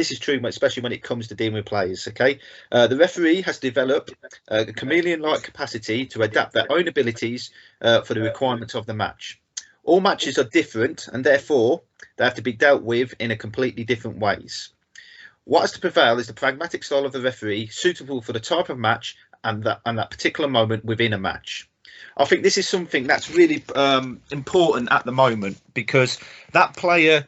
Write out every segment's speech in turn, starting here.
This is true, especially when it comes to dealing with players. Okay, the referee has developed a chameleon-like capacity to adapt their own abilities for the requirements of the match. All matches are different, and therefore they have to be dealt with in a completely different ways. What has to prevail is the pragmatic style of the referee, suitable for the type of match and that particular moment within a match. I think this is something that's really important at the moment, because that player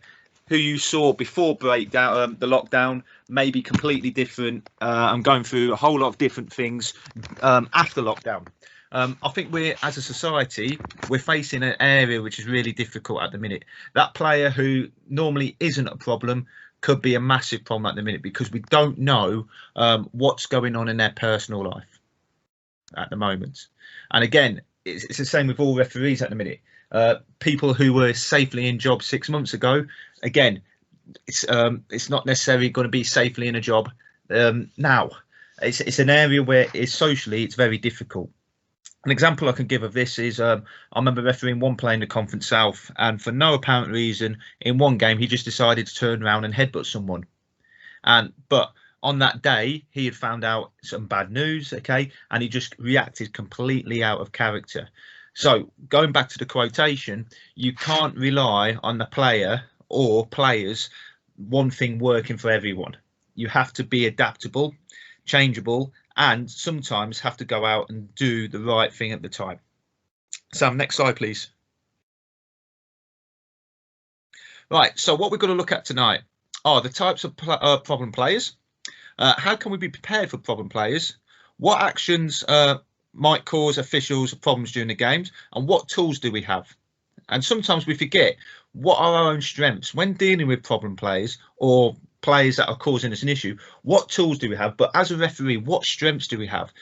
who you saw before breakdown, the lockdown, may be completely different and going through a whole lot of different things after lockdown. I think we're, as a society, we're facing an area which is really difficult at the minute. That player who normally isn't a problem could be a massive problem at the minute, because we don't know what's going on in their personal life at the moment. And again, it's the same with all referees at the minute. People who were safely in jobs 6 months ago, again, it's not necessarily going to be safely in a job now. It's an area where it's very difficult. An example I can give of this is I remember refereeing one play in the Conference South, and for no apparent reason, in one game he just decided to turn around and headbutt someone. But on that day he had found out some bad news, okay, and he just reacted completely out of character. So going back to the quotation, you can't rely on the player or players one thing working for everyone. You have to be adaptable, changeable, and sometimes have to go out and do the right thing at the time. Sam, next slide, please. Right, so what we're going to look at tonight are the types of problem players. How can we be prepared for problem players? What actions might cause officials problems during the games, and what tools do we have? And sometimes we forget what are our own strengths when dealing with problem players or players that are causing us an issue. What tools do we have? But as a referee, what strengths do we have?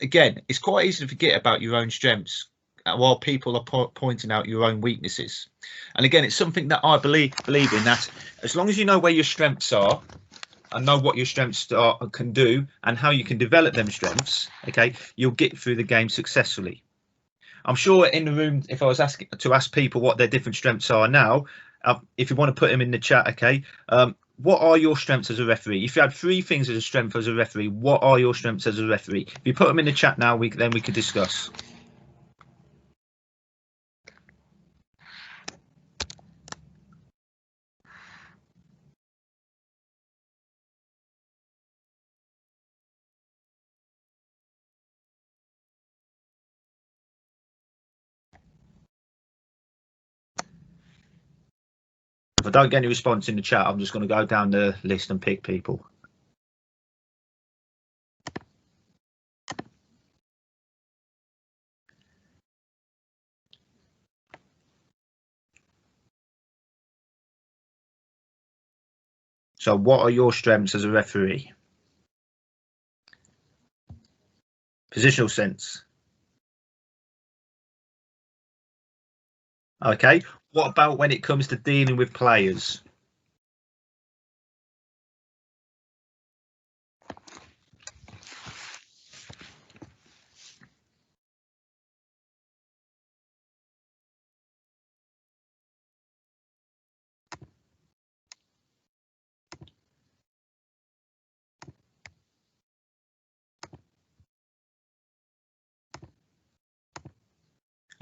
Again, it's quite easy to forget about your own strengths while people are pointing out your own weaknesses. And again, it's something that I believe in, that as long as you know where your strengths are and know what your strengths can do and how you can develop them strengths, okay, you'll get through the game successfully. I'm sure in the room, if I was ask people what their different strengths are now, if you want to put them in the chat, okay, what are your strengths as a referee? If you had 3 things as a strength as a referee, what are your strengths as a referee? If you put them in the chat now, then we can discuss. If I don't get any response in the chat, I'm just going to go down the list and pick people. So what are your strengths as a referee? Positional sense. Okay. What about when it comes to dealing with players?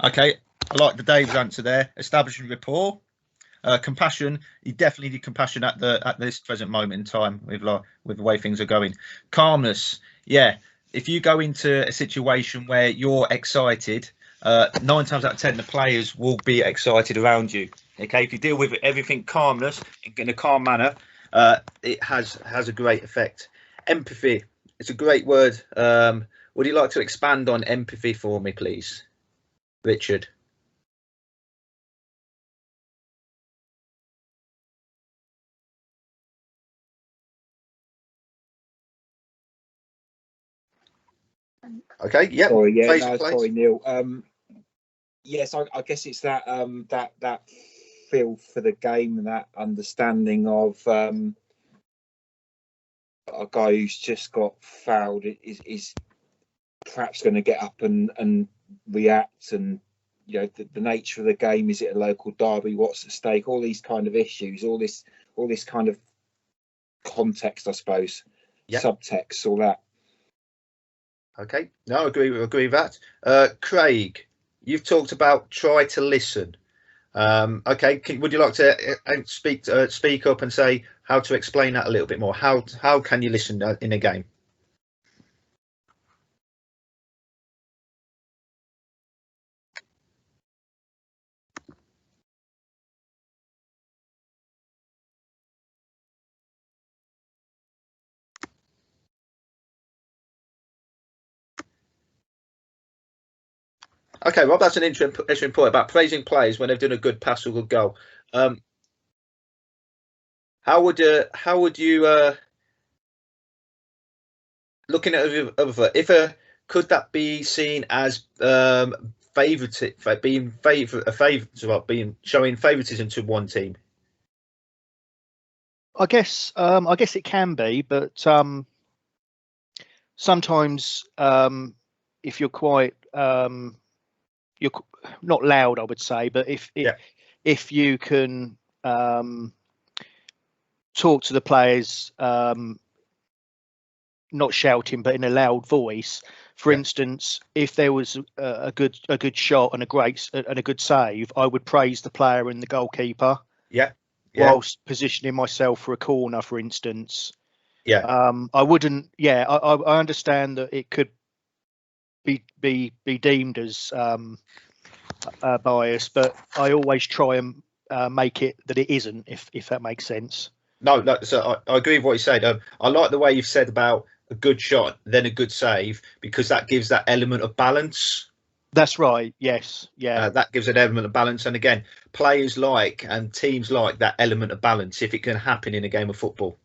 Okay, I like the Dave's answer there. Establishing rapport, compassion. You definitely need compassion at this present moment in time with the way things are going. Calmness, yeah. If you go into a situation where you're excited, 9 times out of 10 the players will be excited around you. Okay, if you deal with everything calmness in a calm manner, it has a great effect. Empathy, it's a great word. Would you like to expand on empathy for me, please, Richard? Okay, yeah. Sorry, yeah, no, sorry, Neil. Yes, I guess it's that that feel for the game and that understanding of a guy who's just got fouled is perhaps going to get up and react, and you know the nature of the game. Is it a local derby? What's at stake? All these kind of issues. All this kind of context, I suppose. Yeah. Subtext, all that. Okay, no, I agree with that. Craig, you've talked about try to listen. Okay, would you like to speak up and say how to explain that a little bit more? How can you listen in a game? Okay, Rob, that's an interesting point about praising players when they've done a good pass or good goal. How would you looking at could that be seen as being showing favoritism to one team? I guess it can be, but sometimes if you're quite you're not loud, I would say, but if you can talk to the players, not shouting, but in a loud voice. For instance, if there was a good shot and a good save, I would praise the player and the goalkeeper. Yeah. Whilst positioning myself for a corner, for instance. Yeah. I wouldn't. Yeah, I understand that it could be deemed as bias, but I always try and make it that it isn't, if that makes sense. No, so I agree with what you said. I like the way you've said about a good shot, then a good save, because that gives that element of balance. That's right. Yes. Yeah. That gives an element of balance, and again, players like and teams like that element of balance if it can happen in a game of football.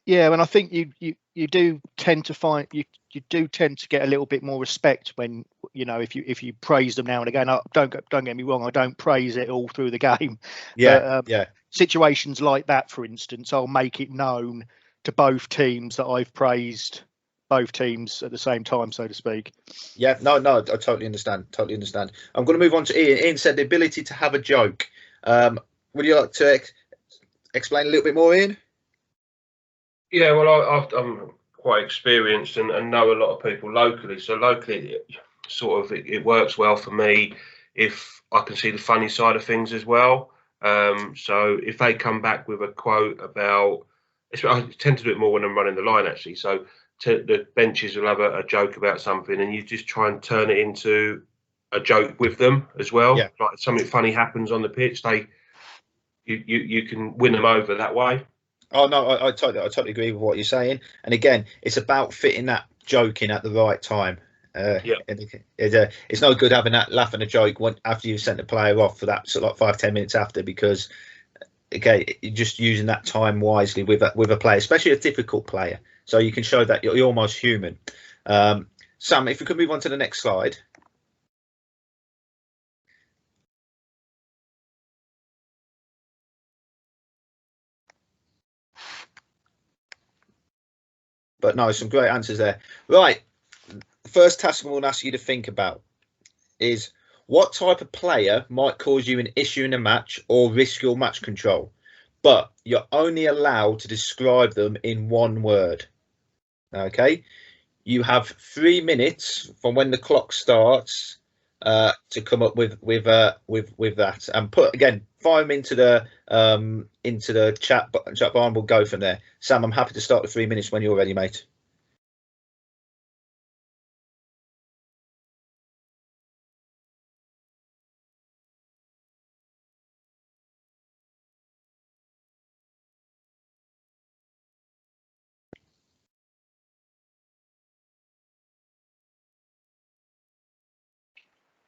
Yeah, and I think you do tend to find you do tend to get a little bit more respect when if you praise them now and again. Don't get me wrong, I don't praise it all through the game. Yeah, but, situations like that, for instance, I'll make it known to both teams that I've praised both teams at the same time, so to speak. Yeah, no, I totally understand. I'm going to move on to Ian. Ian said the ability to have a joke. Would you like to explain a little bit more, Ian? Yeah, well, I'm quite experienced and know a lot of people locally. So locally, it works well for me if I can see the funny side of things as well. So if they come back with a quote about, I tend to do it more when I'm running the line actually. So the benches will have a joke about something, and you just try and turn it into a joke with them as well. Yeah. Like something funny happens on the pitch, you can win them over that way. Oh no, I totally agree with what you're saying. And again, it's about fitting that joke in at the right time. It's no good having that laugh and a joke after you've sent the player off for that sort of like 5-10 minutes after, because again, you're just using that time wisely with a player, especially a difficult player, so you can show that you're almost human. Sam, if we could move on to the next slide. But no, some great answers there. Right. The first task I'm going to ask you to think about is what type of player might cause you an issue in a match or risk your match control, but you're only allowed to describe them in one word. Okay. You have 3 minutes from when the clock starts to come up with that, and fire them into the chat bar, and we'll go from there. Sam, I'm happy to start with 3 minutes when you're ready, mate.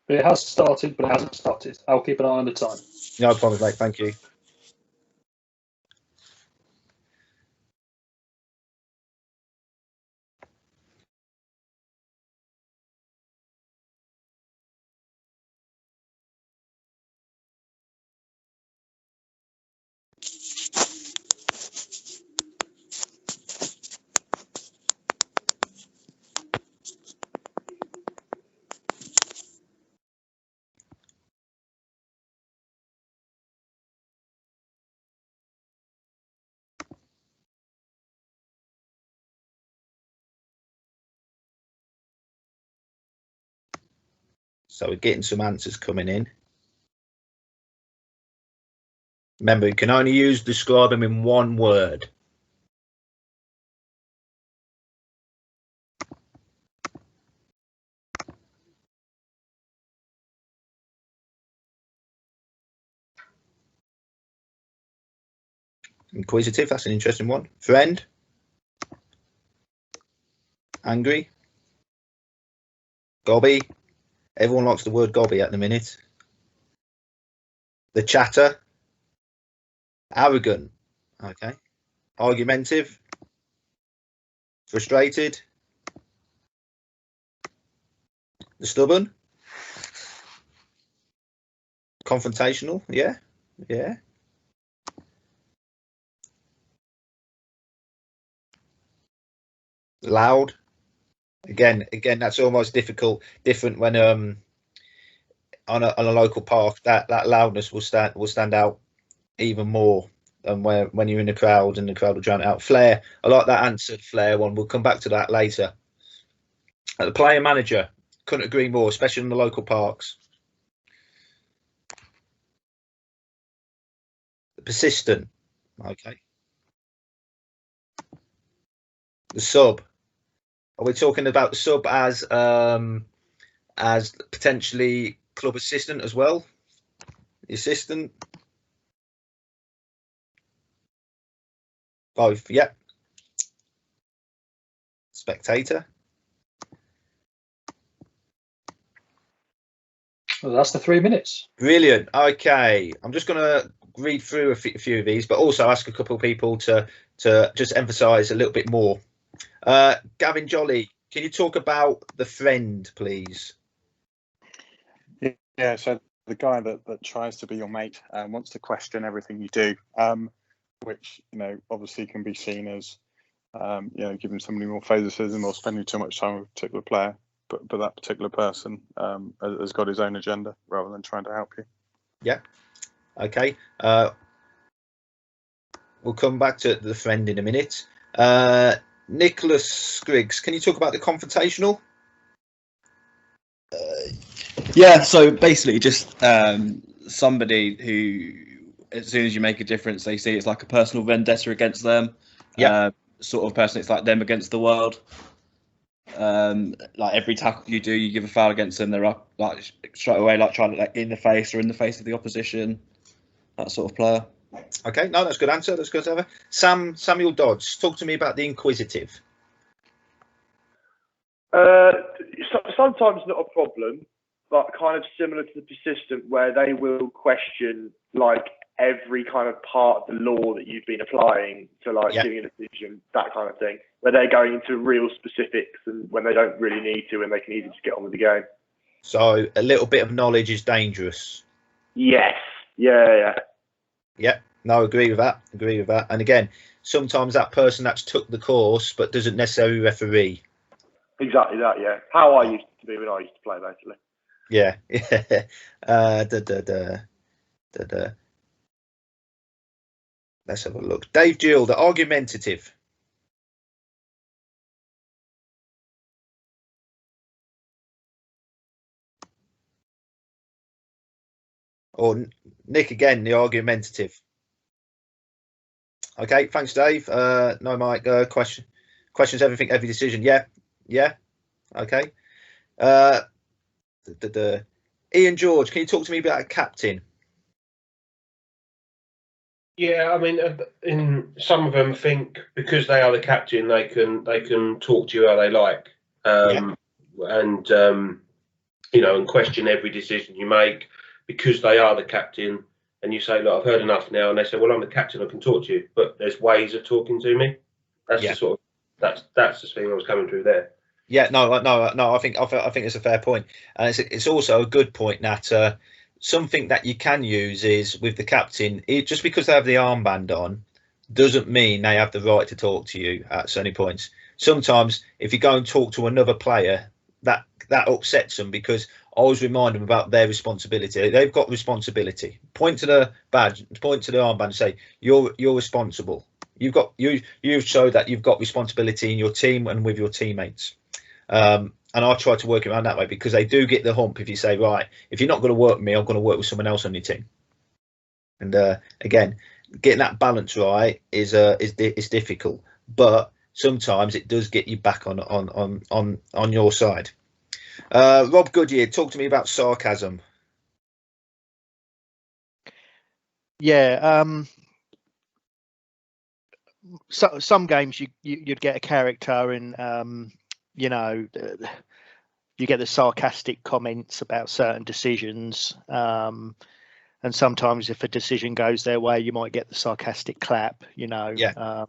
It has started, but it hasn't started. I'll keep an eye on the time. No problem, mate. Thank you. So we're getting some answers coming in. Remember, you can only describe them in one word. Inquisitive, that's an interesting one. Friend. Angry. Gobby. Everyone likes the word gobby at the minute. The chatter. Arrogant. Okay. Argumentative. Frustrated. The stubborn. Confrontational. Yeah. Yeah. Loud. Again, that's almost different when on a local park. That loudness will stand out even more than when you're in the crowd and the crowd will drown it out. Flair. I like that answered Flair one. We'll come back to that later. The player manager. Couldn't agree more, especially in the local parks. Persistent. Okay. The sub. Are we talking about the sub as potentially club assistant as well? The assistant. Both. Yep. Spectator. Well, that's the 3 minutes. Brilliant. Okay, I'm just going to read through a few of these, but also ask a couple of people to just emphasise a little bit more. Gavin Jolly, can you talk about the friend, please? Yeah, so the guy that tries to be your mate and wants to question everything you do, which obviously can be seen as giving somebody more favouritism or spending too much time with a particular player. But that particular person has got his own agenda rather than trying to help you. Yeah. Okay. We'll come back to the friend in a minute. Nicholas Spriggs, can you talk about the confrontational? Yeah, so basically just somebody who, as soon as you make a difference, they see it's like a personal vendetta against them. Yeah. Sort of person, it's like them against the world. Like every tackle you do, you give a foul against them, they're up like straight away, like trying to in the face or in the face of the opposition. That sort of player. Okay, no, that's a good answer. That's good answer. Samuel Dodds, talk to me about the inquisitive. Sometimes not a problem, but kind of similar to the persistent, where they will question like every kind of part of the law that you've been applying to giving a decision, that kind of thing, where they're going into real specifics and when they don't really need to, and they can easily just get on with the game. So a little bit of knowledge is dangerous. Yes. Yeah. Yeah. No, agree with that. And again, sometimes that person that's took the course but doesn't necessarily referee. Exactly that. Yeah. How I used to be when I used to play, basically. Yeah. Let's have a look. Dave Gill, the argumentative. Or Nick again, the argumentative. Okay, thanks, Dave. No, Mike. Questions everything, every decision. Yeah. Okay. Ian George, can you talk to me about a captain? Yeah, I mean, in some of them think because they are the captain, they can talk to you how they like, and question every decision you make because they are the captain. And you say, look, I've heard enough now, and they say, well, I'm the captain, I can talk to you, but there's ways of talking to me. That's the sort of that's the thing I was coming through there. Yeah, no. I think it's a fair point, and it's also a good point that something that you can use is with the captain. Just because they have the armband on, doesn't mean they have the right to talk to you at certain points. Sometimes, if you go and talk to another player, that upsets them because I always remind them about their responsibility. They've got responsibility. Point to the badge, point to the armband, and say you're responsible. You've showed that you've got responsibility in your team and with your teammates. And I try to work around that way, because they do get the hump if you say, right, if you're not going to work with me, I'm going to work with someone else on your team. And again, getting that balance right is difficult, but sometimes it does get you back on your side. Rob Goodyear, talk to me about sarcasm. Yeah, so some games you'd get a character, and you know, you get the sarcastic comments about certain decisions, and sometimes if a decision goes their way, you might get the sarcastic clap. You know, Yeah.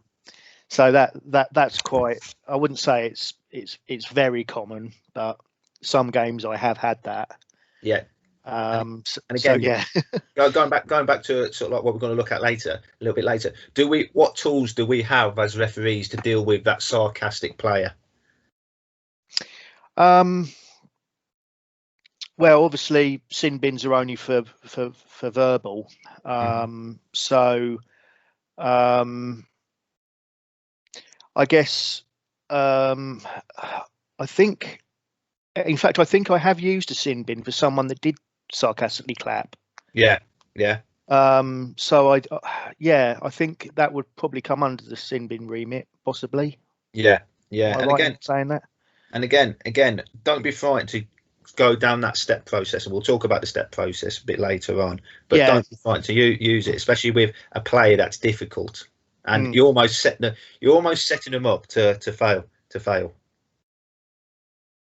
So that's quite. I wouldn't say it's very common, but some games I have had that. Yeah. And again, so yeah. going back to sort of like what we're going to look at later, a little bit later. What tools do we have as referees to deal with that sarcastic player? Well, obviously, sin bins are only for verbal. So I guess I think, in fact, I think I have used a sin bin for someone that did sarcastically clap. Yeah. So I think that would probably come under the sin bin remit, possibly. Yeah. Am I right in saying that? And again, don't be frightened to go down that step process, and we'll talk about the step process a bit later on. But don't be frightened to use it, especially with a player that's difficult, and you're almost setting them up to fail.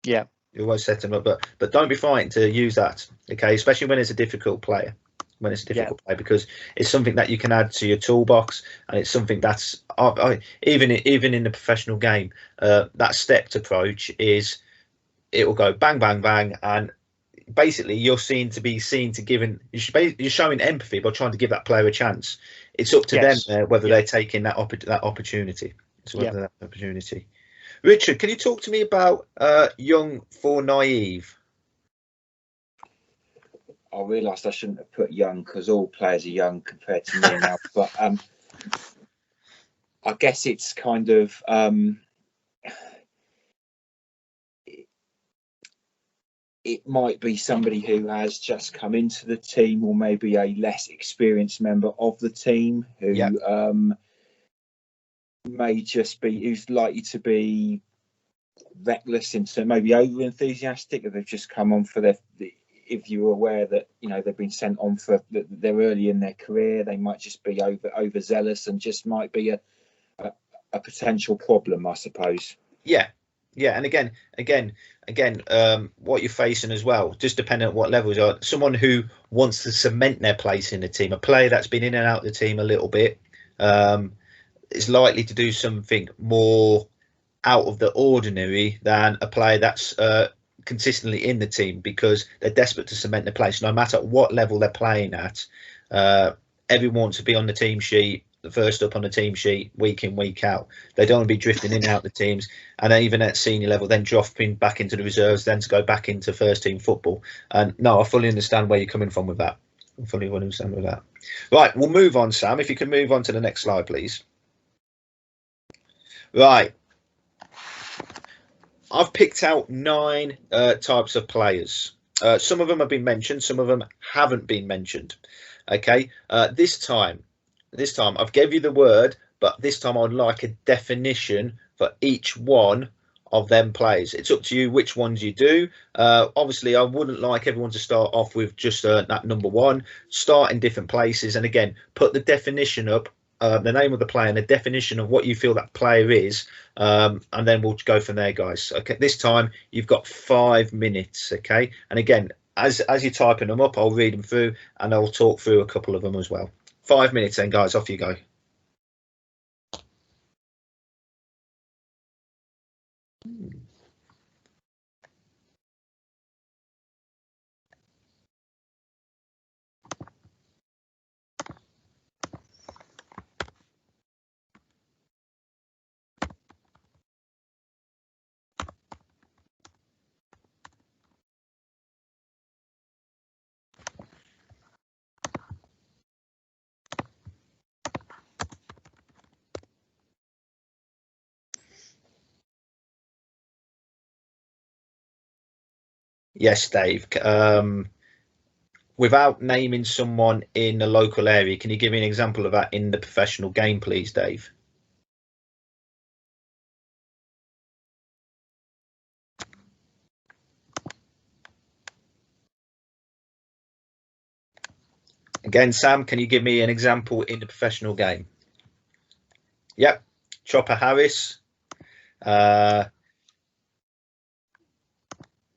Yeah, you're almost setting them up, but don't be frightened to use that. Okay, especially when it's a difficult player. Player, because it's something that you can add to your toolbox, and it's something that's even in the professional game. That stepped approach is, it will go bang bang bang, and basically you're seen to giving, you're showing empathy by trying to give that player a chance. It's up to them whether they're taking that opportunity. Richard, can you talk to me about young for naive? I realised I shouldn't have put young, because all players are young compared to me now. But I guess it's kind of it might be somebody who has just come into the team, or maybe a less experienced member of the team who may just be, who's likely to be reckless, into maybe over enthusiastic, if they've just come on for their. If you're aware that they've been sent on for, they're early in their career, they might just be overzealous and just might be a potential problem, I suppose. Yeah, and again, what you're facing as well, just depending on what levels are. Someone who wants to cement their place in the team, a player that's been in and out of the team a little bit, is likely to do something more out of the ordinary than a player that's consistently in the team, because they're desperate to cement their place no matter what level they're playing at. Everyone wants to be on the team sheet, the first up on the team sheet, week in, week out. They don't want to be drifting in and out the teams, and even at senior level, then dropping back into the reserves, then to go back into first team football. And no, I fully understand where you're coming from with that. Right, we'll move on, Sam. If you can move on to the next slide, please. Right. I've picked out 9 types of players. Some of them have been mentioned, some of them haven't been mentioned. Okay, this time I've gave you the word, but this time I'd like a definition for each one of them players. It's up to you which ones you do. Obviously, I wouldn't like everyone to start off with just that number 1. Start in different places, and again, put the definition up. The name of the player and the definition of what you feel that player is, and then we'll go from there, guys. Okay, this time you've got 5 minutes. Okay, and again, as you're typing them up, I'll read them through and I'll talk through a couple of them as well. 5 minutes, then, guys. Off you go. Yes, Dave. Without naming someone in the local area, can you give me an example of that in the professional game, please, Dave? Again, Sam, can you give me an example in the professional game? Yep, Chopper Harris.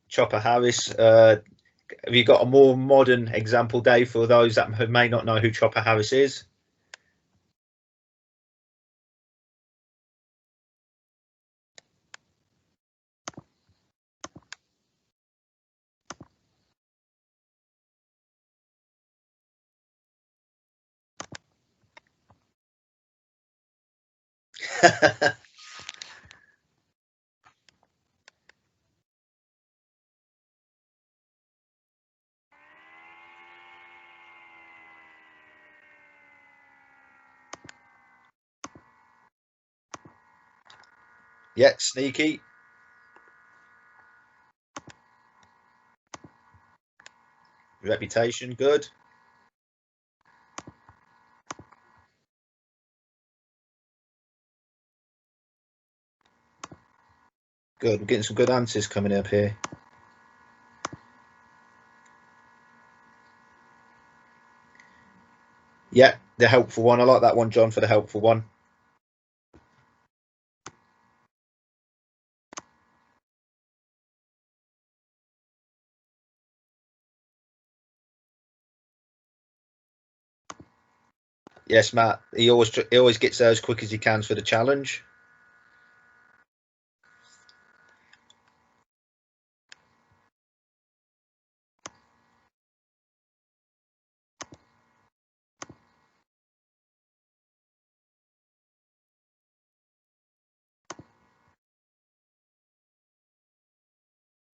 Chopper Harris. Have you got a more modern example, Dave, for those that may not know who Chopper Harris is? Yeah, sneaky. Reputation, good. Good. We're getting some good answers coming up here. Yeah, the helpful one. I like that one, John, for the helpful one. Yes, Matt. He always gets there as quick as he can for the challenge.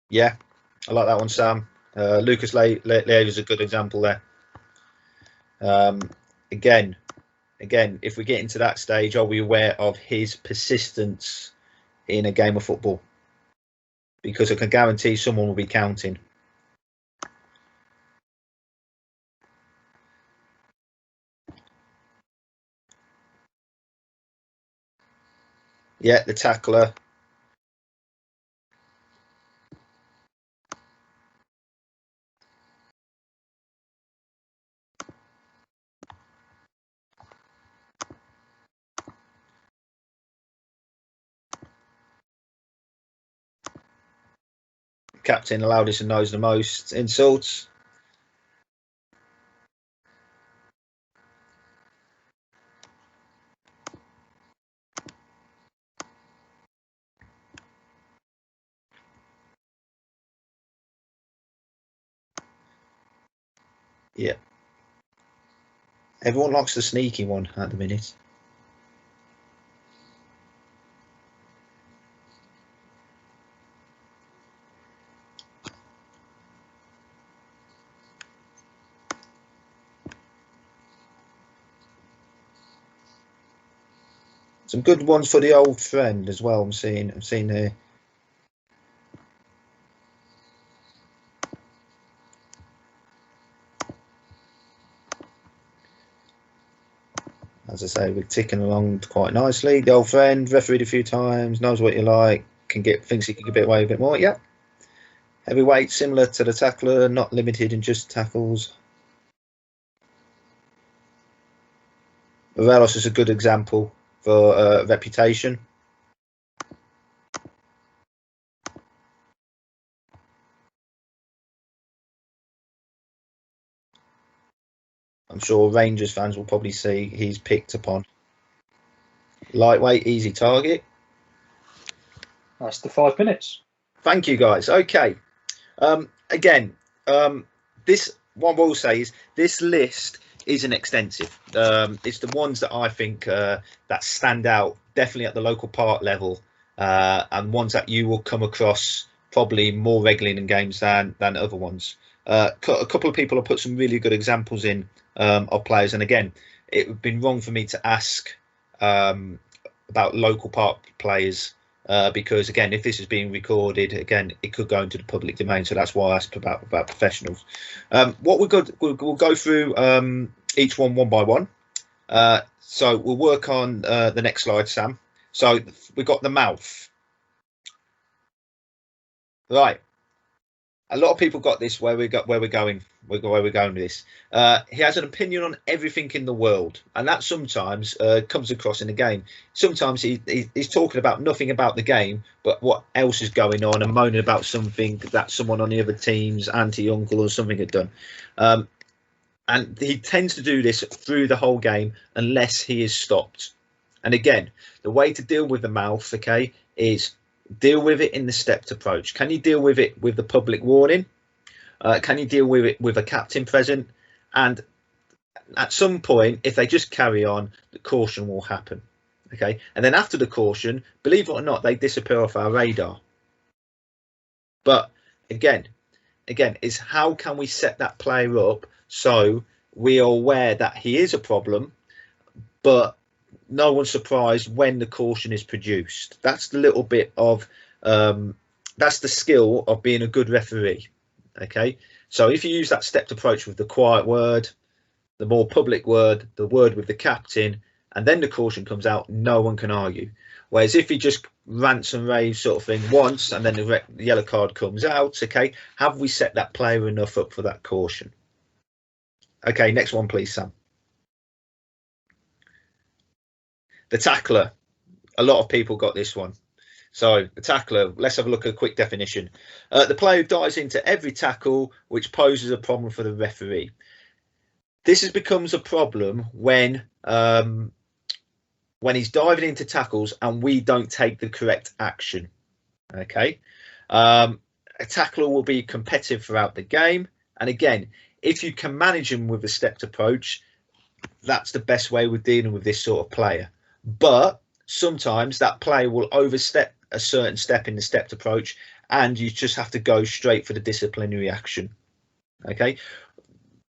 Yeah, I like that one, Sam. Lucas Leary is a good example there. Again, if we get into that stage, are we aware of his persistence in a game of football? Because I can guarantee someone will be counting. Yeah, the tackler. Captain, the loudest and knows the most insults. Yeah. Everyone likes the sneaky one at the minute. Some good ones for the old friend as well. I'm seeing here. As I say, we're ticking along quite nicely. The old friend, refereed a few times, knows what you like, thinks he can get away a bit more. Yep. Heavyweight, similar to the tackler, not limited in just tackles. Morelos is a good example for reputation. I'm sure Rangers fans will probably see he's picked upon. Lightweight, easy target. That's the 5 minutes. Thank you, guys. Okay. Again, this one will say is this list isn't extensive. It's the ones that I think that stand out definitely at the local park level, and ones that you will come across probably more regularly in games than other ones. A couple of people have put some really good examples in of players, and again, it would have been wrong for me to ask about local park players because again, if this is being recorded, again, it could go into the public domain. So that's why I asked about professionals. What we'll go through each one by one. So we'll work on the next slide, Sam. So we've got the mouth. Right. A lot of people got this where we're going with this. He has an opinion on everything in the world, and that sometimes comes across in the game. Sometimes he's talking about nothing about the game, but what else is going on, and moaning about something that someone on the other team's auntie, uncle, or something had done. And he tends to do this through the whole game unless he is stopped. And again, the way to deal with the mouth, okay, is deal with it in the stepped approach. Can you deal with it with the public warning? Can you deal with it with a captain present? And at some point, if they just carry on, the caution will happen. Okay, and then after the caution, believe it or not, they disappear off our radar. But again, is how can we set that player up so we are aware that he is a problem, but no one's surprised when the caution is produced. That's the little bit of that's the skill of being a good referee. Okay, so if you use that stepped approach with the quiet word, the more public word, the word with the captain, and then the caution comes out, no one can argue. Whereas if you just rants and raves sort of thing once and then the yellow card comes out, okay, have we set that player enough up for that caution? Okay, next one please, Sam. The tackler. A lot of people got this one. So the tackler, let's have a look at a quick definition. The player who dives into every tackle which poses a problem for the referee. This becomes a problem when he's diving into tackles and we don't take the correct action. Okay, a tackler will be competitive throughout the game, and again, if you can manage him with a stepped approach, that's the best way with dealing with this sort of player. But sometimes that player will overstep a certain step in the stepped approach, and you just have to go straight for the disciplinary action. Okay,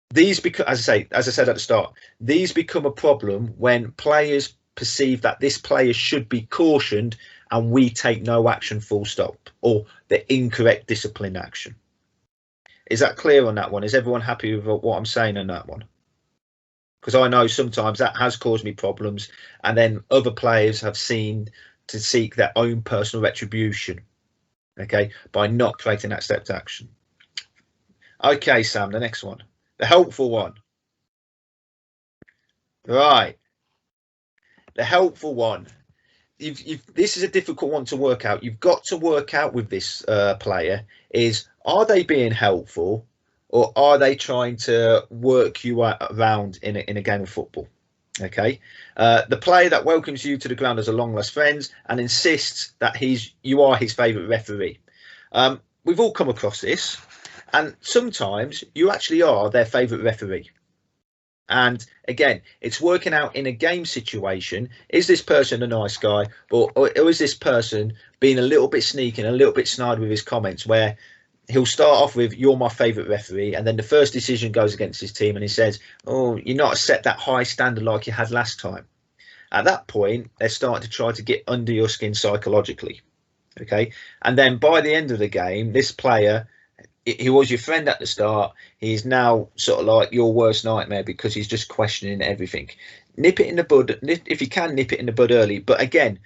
these become, as I said at the start, these become a problem when players perceive that this player should be cautioned and we take no action, full stop, or the incorrect discipline action. Is that clear on that one? Is everyone happy with what I'm saying on that one? Because I know sometimes that has caused me problems, and then other players have seen to seek their own personal retribution, okay, by not creating that stepped action. Okay, Sam, the next one, the helpful one. Right, the helpful one. This is a difficult one to work out. You've got to work out with this player is, are they being helpful, or are they trying to work you around in a game of football? Okay, the player that welcomes you to the ground as a long lost friend and insists that you are his favourite referee. We've all come across this, and sometimes you actually are their favourite referee. And again, it's working out in a game situation. Is this person a nice guy, or is this person being a little bit sneaky and a little bit snide with his comments, where he'll start off with, you're my favourite referee, and then the first decision goes against his team and he says, oh, you're not set that high standard like you had last time. At that point, they're starting to try to get under your skin psychologically. Okay, and then by the end of the game, this player, he was your friend at the start, he's now sort of like your worst nightmare because he's just questioning everything. Nip it in the bud, if you can, nip it in the bud early. But again,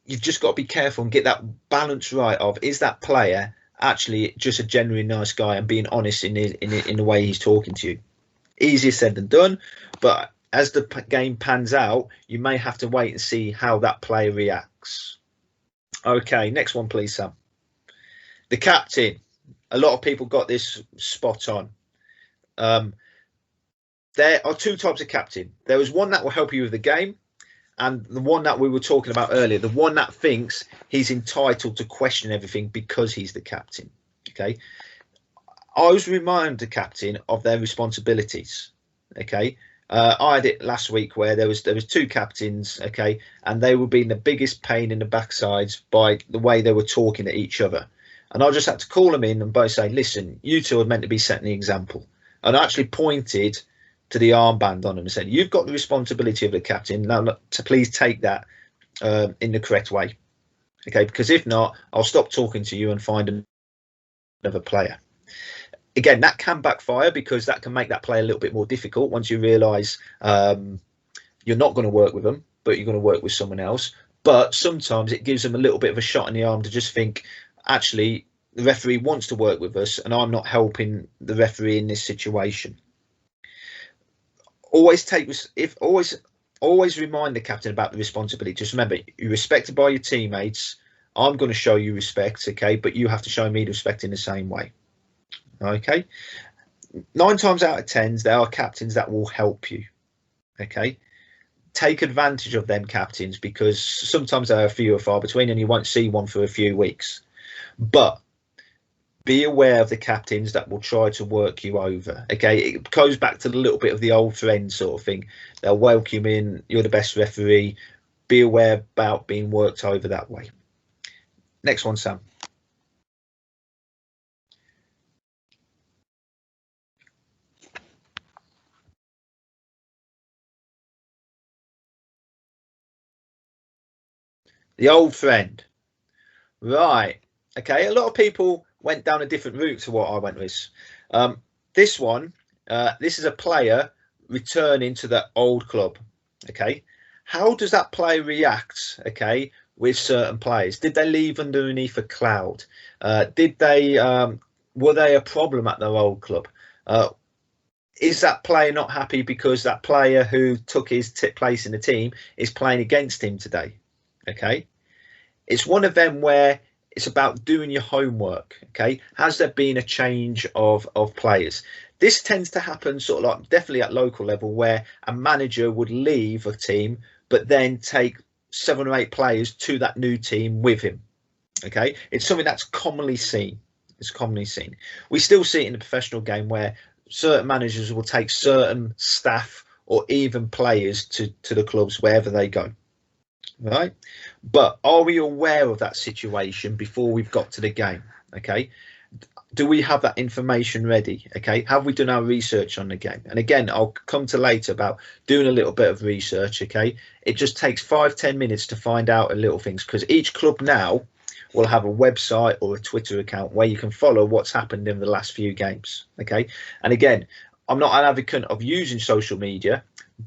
you've just got to be careful and get that balance right of, is that player actually just a genuinely nice guy and being honest in the way he's talking to you? Easier said than done, but as the game pans out, you may have to wait and see how that player reacts. Okay, next one please, Sam. The captain. A lot of people got this spot on. There are two types of captain. There is one that will help you with the game, and the one that we were talking about earlier, the one that thinks he's entitled to question everything because he's the captain. Okay, I always remind the captain of their responsibilities. Okay, I had it last week where there was two captains. Okay, and they were being the biggest pain in the backsides by the way they were talking to each other. And I just had to call them in and both say, listen, you two are meant to be setting the example. And I actually pointed to the armband on them and said, you've got the responsibility of the captain. Now, to please take that in the correct way. Okay, because if not, I'll stop talking to you and find another player. Again, that can backfire because that can make that play a little bit more difficult once you realise you're not going to work with them, but you're going to work with someone else. But sometimes it gives them a little bit of a shot in the arm to just think, actually, the referee wants to work with us and I'm not helping the referee in this situation. Always remind the captain about the responsibility. Just remember, you're respected by your teammates. I'm going to show you respect, okay? But you have to show me the respect in the same way. Okay, 9 times out of 10, there are captains that will help you. Okay, take advantage of them captains because sometimes they are few or far between and you won't see one for a few weeks. But be aware of the captains that will try to work you over. Okay, it goes back to the little bit of the old friend sort of thing. They'll welcome you in. You're the best referee. Be aware about being worked over that way. Next one, Sam. The old friend. Right. Okay. A lot of people went down a different route to what I went with. This one, this is a player returning to the old club. Okay. How does that player react? Okay, with certain players. Did they leave underneath a cloud? Did they? Were they a problem at their old club? Is that player not happy because that player who took his place in the team is playing against him today? Okay. It's one of them where it's about doing your homework. Okay, has there been a change of players? This tends to happen sort of like definitely at local level where a manager would leave a team but then take 7 or 8 players to that new team with him. Okay, it's something that's commonly seen. It's commonly seen. We still see it in the professional game where certain managers will take certain staff or even players to the clubs wherever they go. Right, but are we aware of that situation before we've got to the game? Okay, do we have that information ready? Okay, have we done our research on the game? And again, I'll come to later about doing a little bit of research. Okay, it just takes 5-10 minutes to find out a little things because each club now will have a website or a Twitter account where you can follow what's happened in the last few games. Okay, and again, I'm not an advocate of using social media,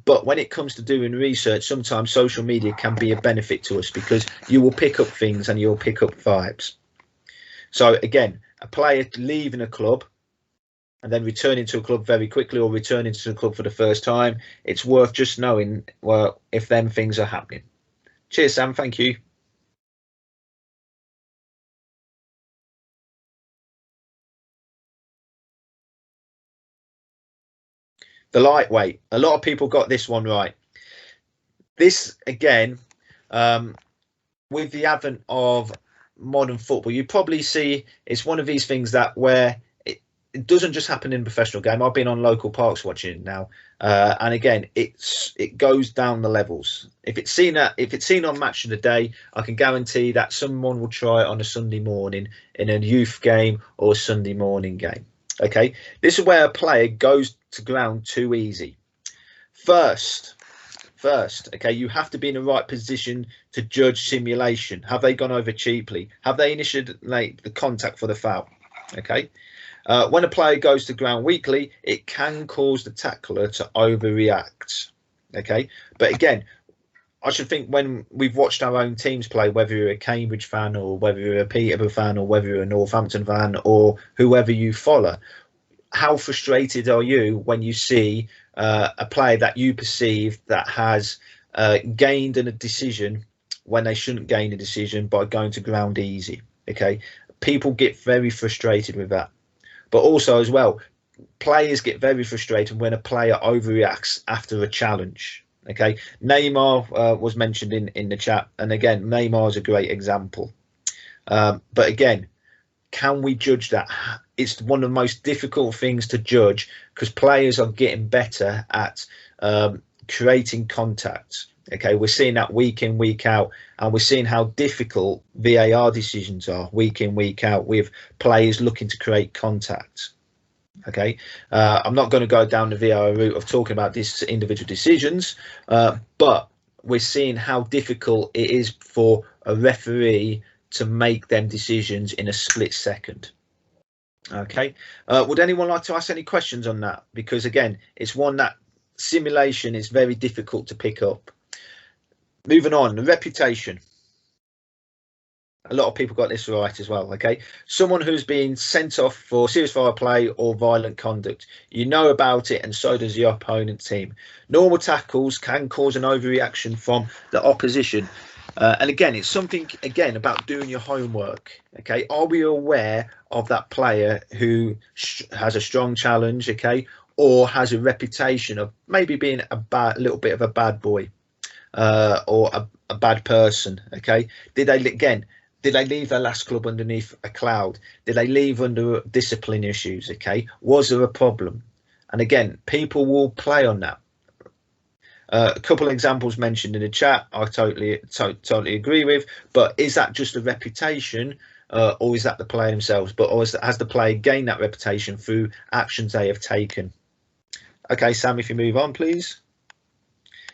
but when it comes to doing research, sometimes social media can be a benefit to us because you will pick up things and you'll pick up vibes. So again, a player leaving a club and then returning to a club very quickly or returning to the club for the first time, it's worth just knowing, well, if them things are happening. Cheers, Sam. Thank you. The lightweight. A lot of people got this one right. This, again, with the advent of modern football, you probably see it's one of these things that where it doesn't just happen in professional game. I've been on local parks watching it now, and again, it goes down the levels. If it's seen on Match of the Day, I can guarantee that someone will try it on a Sunday morning in a youth game or a Sunday morning game. Okay, this is where a player goes to ground too easy. First, okay, you have to be in the right position to judge simulation. Have they gone over cheaply? Have they initiated the contact for the foul? Okay. When a player goes to ground weakly, it can cause the tackler to overreact. Okay, but again, I should think when we've watched our own teams play, whether you're a Cambridge fan or whether you're a Peterborough fan or whether you're a Northampton fan or whoever you follow, how frustrated are you when you see a player that you perceive that has gained a decision when they shouldn't gain a decision by going to ground easy? Okay, people get very frustrated with that. But also as well, players get very frustrated when a player overreacts after a challenge. Okay, Neymar was mentioned in the chat, and again, Neymar is a great example. But again, can we judge that? It's one of the most difficult things to judge because players are getting better at creating contact. Okay, we're seeing that week in, week out, and we're seeing how difficult VAR decisions are week in, week out with players looking to create contact. Okay, I'm not going to go down the VAR route of talking about these individual decisions, but we're seeing how difficult it is for a referee to make them decisions in a split second. Okay, would anyone like to ask any questions on that? Because again, it's one that simulation is very difficult to pick up. Moving on, the reputation. A lot of people got this right as well. Okay, someone who's been sent off for serious foul play or violent conduct. You know about it, and so does the opponent team. Normal tackles can cause an overreaction from the opposition. And again, it's something again about doing your homework. Okay, are we aware of that player who has a strong challenge? Okay, or has a reputation of maybe being a little bit of a bad boy, or a bad person? Okay, did they leave their last club underneath a cloud? Did they leave under discipline issues? Okay, was there a problem? And again, people will play on that. A couple of examples mentioned in the chat, I totally agree with. But is that just a reputation, or is that the player themselves? But has the player gained that reputation through actions they have taken? Okay, Sam, if you move on, please.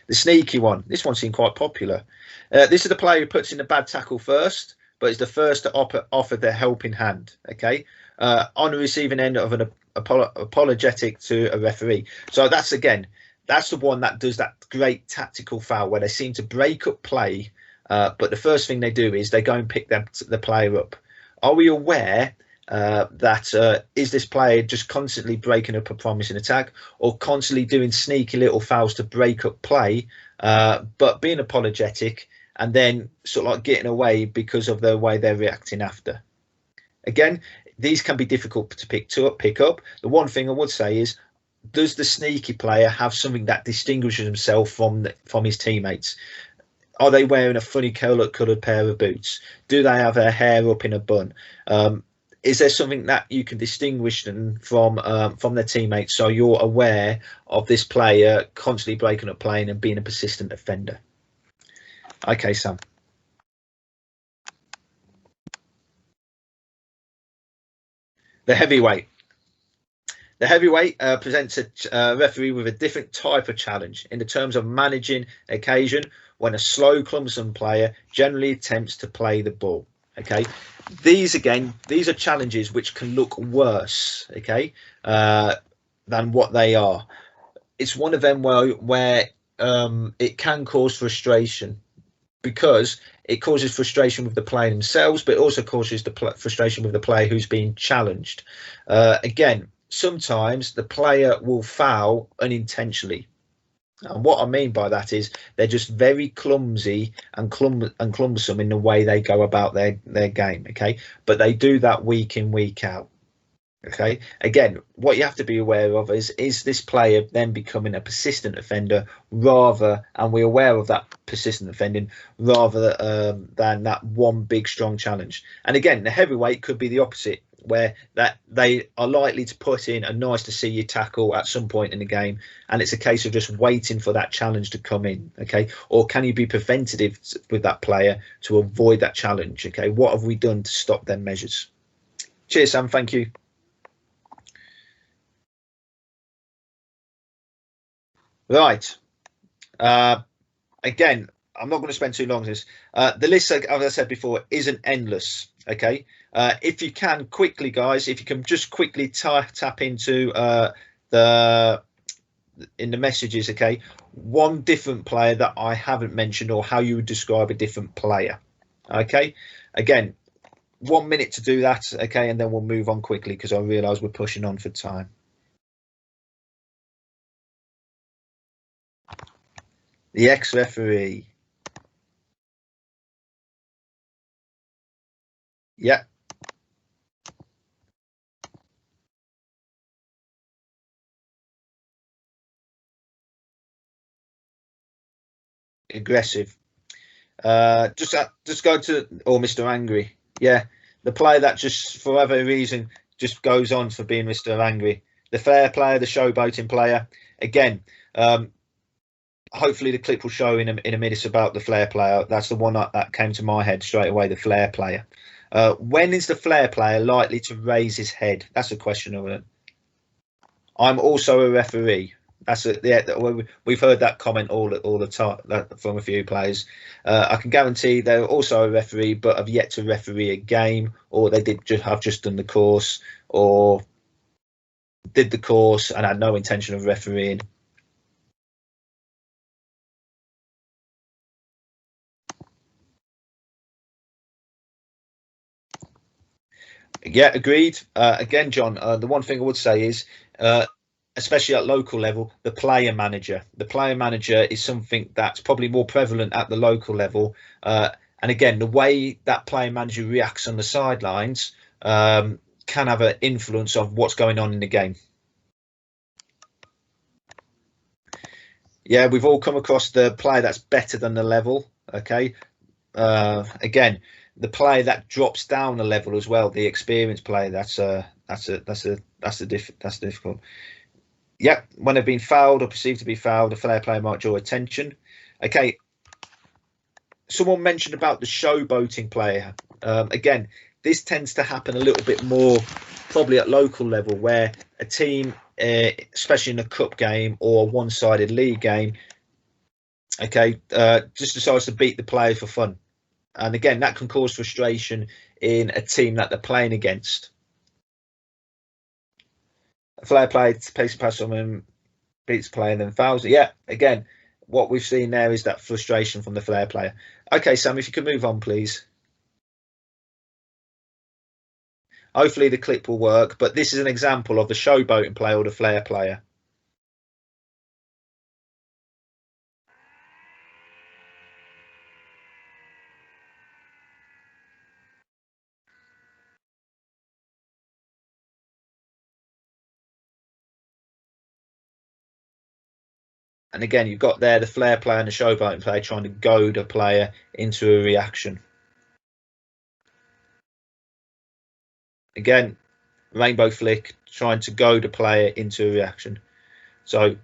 The sneaky one. This one seemed quite popular. This is the player who puts in a bad tackle first, but is the first to offer their helping hand. Okay, on the receiving end of an apologetic to a referee. So that's the one that does that great tactical foul where they seem to break up play, but the first thing they do is they go and pick the player up. Are we aware that is this player just constantly breaking up a promising attack, or constantly doing sneaky little fouls to break up play, but being apologetic and then sort of like getting away because of the way they're reacting after? Again, these can be difficult to pick up. The one thing I would say is, does the sneaky player have something that distinguishes himself from his teammates? Are they wearing a funny coloured pair of boots? Do they have their hair up in a bun? Is there something that you can distinguish them from their teammates, so you're aware of this player constantly breaking up playing and being a persistent offender? Okay, Sam. The heavyweight. The heavyweight presents a referee with a different type of challenge in the terms of managing occasion when a slow, clumsome player generally attempts to play the ball. Okay, these are challenges which can look worse, okay, than what they are. It's one of them where it can cause frustration, because it causes frustration with the player themselves, but it also causes the frustration with the player who's being challenged. Again, sometimes the player will foul unintentionally. And what I mean by that is they're just very clumsy and clumsome in the way they go about their game. Okay, but they do that week in, week out. Okay, again, what you have to be aware of is this player then becoming a persistent offender, and we're aware of that persistent offending rather than that one big strong challenge. And again, the heavyweight could be the opposite, where that they are likely to put in a nice to see you tackle at some point in the game, and it's a case of just waiting for that challenge to come in. Okay, or can you be preventative with that player to avoid that challenge? Okay, what have we done to stop them measures? Cheers, Sam. Thank you. Right. Again, I'm not going to spend too long on this. The list, as I said before, isn't endless. Okay. If you can quickly, guys, if you can just quickly tap into in the messages, okay, one different player that I haven't mentioned, or how you would describe a different player. Okay. Again, 1 minute to do that. Okay, and then we'll move on quickly because I realise we're pushing on for time. The ex-referee. Yeah. Aggressive. Just go to, or Mr. Angry. Yeah, the player that just for whatever reason just goes on for being Mr. Angry. The fair player, the showboating player. Again, hopefully the clip will show in a minute about the flair player. That's the one that came to my head straight away, the flair player. When is the flair player likely to raise his head? That's a question of it. I'm also a referee. We've heard that comment all the time from a few players. I can guarantee they're also a referee, but have yet to referee a game, or they have just done the course, or did the course and had no intention of refereeing. Yeah, agreed. Again, John, the one thing I would say is, especially at local level, the player manager. The player manager is something that's probably more prevalent at the local level. And again, the way that player manager reacts on the sidelines can have an influence of what's going on in the game. Yeah, we've all come across the player that's better than the level. Okay. Again, the player that drops down a level as well, the experienced player, that's difficult. Yeah, when they've been fouled or perceived to be fouled, a fair player might draw attention. Okay. Someone mentioned about the showboating player. Again, this tends to happen a little bit more probably at local level, where a team, especially in a cup game or a one-sided league game, okay, just decides to beat the player for fun. And again, that can cause frustration in a team that they're playing against. A player takes a pass on him, beats the player, and then fouls it. Yeah, again, what we've seen there is that frustration from the flair player. Okay, Sam, if you could move on, please. Hopefully the clip will work, but this is an example of the showboating player or the flair player. And again, you've got there the flair player and the showboating player trying to goad a player into a reaction. Again, rainbow flick, trying to goad a player into a reaction. So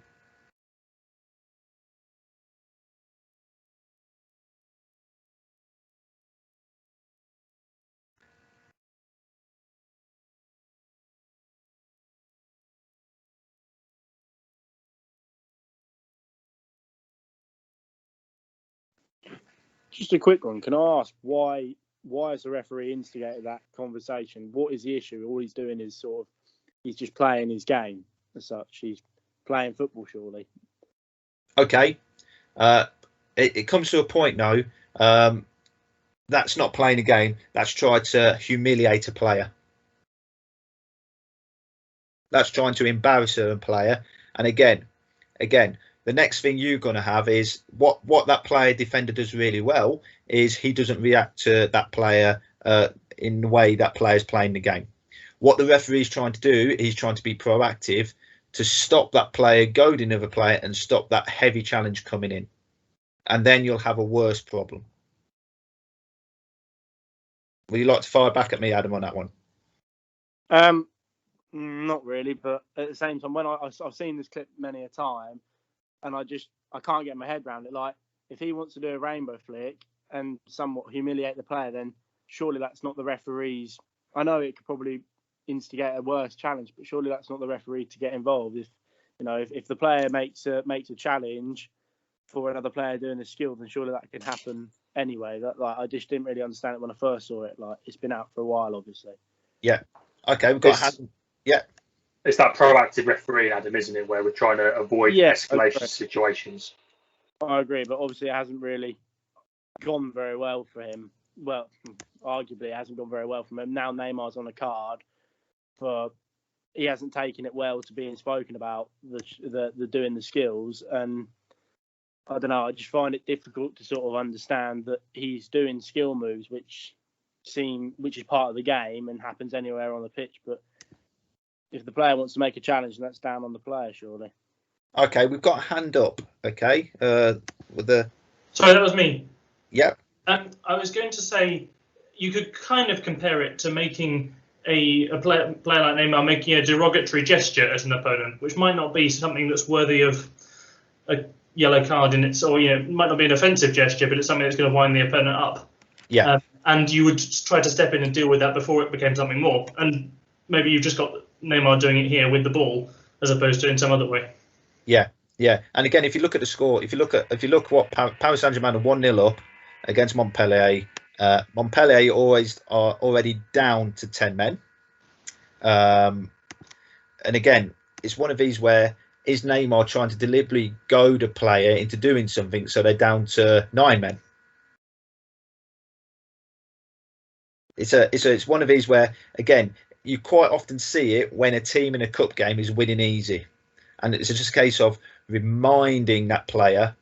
just a quick one. Can I ask why has the referee instigated that conversation? What is the issue? All he's doing is he's just playing his game as such. He's playing football, surely. Okay. It comes to a point now. That's not playing a game. That's tried to humiliate a player. That's trying to embarrass a player. And again, the next thing you're going to have is what that player defender does really well is he doesn't react to that player in the way that player's playing the game. What the referee is trying to do, he's trying to be proactive to stop that player goading another player and stop that heavy challenge coming in. And then you'll have a worse problem. Would you like to fire back at me, Adam, on that one? Not really, but at the same time, when I've seen this clip many a time, and I can't get my head around it. Like, if he wants to do a rainbow flick and somewhat humiliate the player, then surely that's not the referee's. I know it could probably instigate a worse challenge, but surely that's not the referee to get involved. If the player makes a challenge for another player doing a skill, then surely that can happen anyway. I just didn't really understand it when I first saw it. Like, it's been out for a while, obviously. Yeah. Okay, we've got yeah. It's that proactive refereeing, Adam, isn't it, where we're trying to avoid escalation situations. I agree, but obviously it hasn't really gone very well for him. Well, arguably it hasn't gone very well for him. Now Neymar's on a card he hasn't taken it well to being spoken about the doing the skills, and I don't know. I just find it difficult to sort of understand that he's doing skill moves, which is part of the game and happens anywhere on the pitch. But if the player wants to make a challenge, then that's down on the player, surely. Okay, we've got a hand up. Okay, with the. Sorry, that was me. Yep. I was going to say you could kind of compare it to making a player like Neymar making a derogatory gesture at an opponent, which might not be something that's worthy of a yellow card in its, or it might not be an offensive gesture, but it's something that's going to wind the opponent up. Yeah. And you would try to step in and deal with that before it became something more. And maybe you've just got Neymar doing it here with the ball as opposed to in some other way. Yeah. Yeah, and again, if you look at the score, if you look what Paris Saint-Germain are 1-0 up against Montpellier. Montpellier are already down to 10 men. And again, it's one of these where is Neymar trying to deliberately goad a player into doing something so they're down to 9 men. It's one of these where, again, you quite often see it when a team in a cup game is winning easy, and it's just a case of reminding that player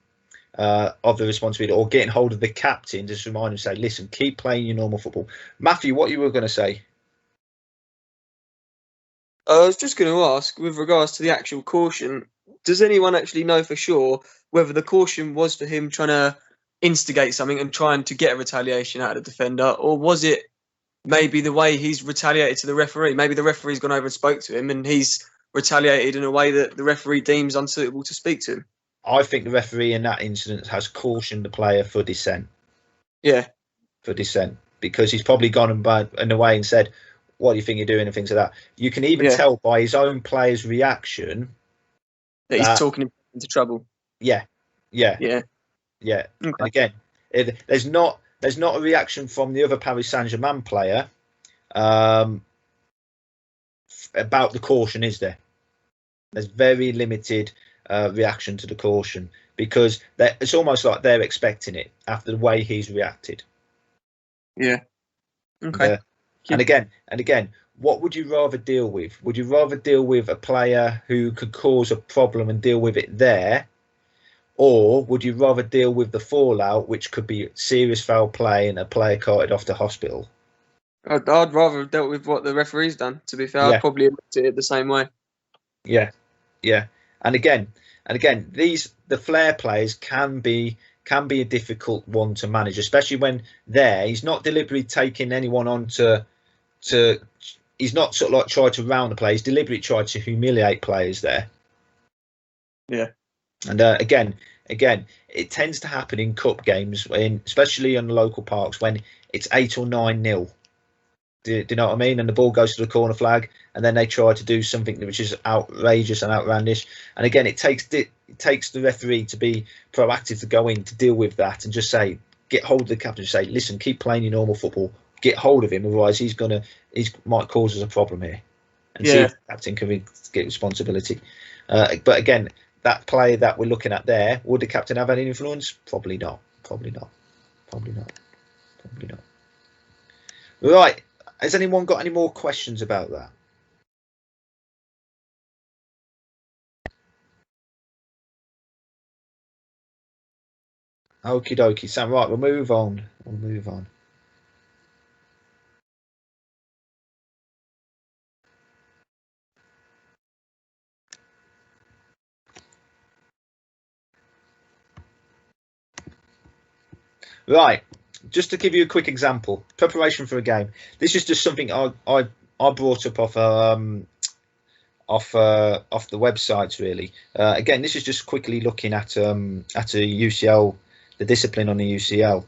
of the responsibility, or getting hold of the captain, just remind him, say, listen, keep playing your normal football. Matthew, what you were going to say? I was just going to ask, with regards to the actual caution, does anyone actually know for sure whether the caution was for him trying to instigate something and trying to get a retaliation out of the defender, or was it maybe the way he's retaliated to the referee? Maybe the referee's gone over and spoke to him and he's retaliated in a way that the referee deems unsuitable to speak to him. I think the referee in that incident has cautioned the player for dissent. Yeah. For dissent. Because he's probably gone in a way and said, what do you think you're doing, and things like that. You can even tell by his own player's reaction that he's talking him into trouble. Yeah. Okay. And again, there's not a reaction from the other Paris Saint-Germain player about the caution, is there? There's very limited reaction to the caution, because it's almost like they're expecting it after the way he's reacted. Yeah. Okay. And again, what would you rather deal with? Would you rather deal with a player who could cause a problem and deal with it there, or would you rather deal with the fallout, which could be serious foul play and a player carted off to hospital? I'd rather have dealt with what the referee's done. To be fair, I'd probably have looked at it the same way. Yeah. And again, the flair plays can be a difficult one to manage, especially when he's not deliberately taking anyone on to he's not sort of like tried to round the play. He's deliberately tried to humiliate players there. Yeah. And again, it tends to happen in cup games, especially on the local parks, when it's 8 or 9-0. Do you know what I mean? And the ball goes to the corner flag, and then they try to do something which is outrageous and outlandish. And again, it takes the referee to be proactive, to go in to deal with that, and just say, get hold of the captain, say, listen, keep playing your normal football, get hold of him, otherwise he might cause us a problem here, and see if the captain can get responsibility. But again, that player that we're looking at there, would the captain have any influence? Probably not. Right. Has anyone got any more questions about that? Okie dokie, Sam. Right, we'll move on. Right, just to give you a quick example, preparation for a game. This is just something I brought up off the websites, really. Again, this is just quickly looking at a UCL, the discipline on the UCL.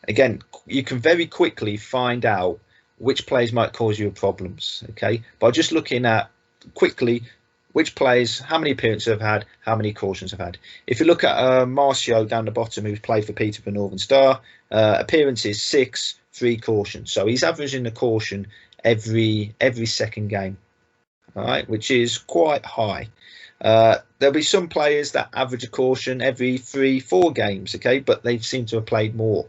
Again, you can very quickly find out which players might cause you problems, okay, by just looking at quickly which players, how many appearances have had, how many cautions have had. If you look at Marcio down the bottom, who's played for Peterborough Northern Star, appearances 6, 3 cautions. So he's averaging a caution every second game, all right, which is quite high. There'll be some players that average a caution every 3-4 games, okay, but they seem to have played more.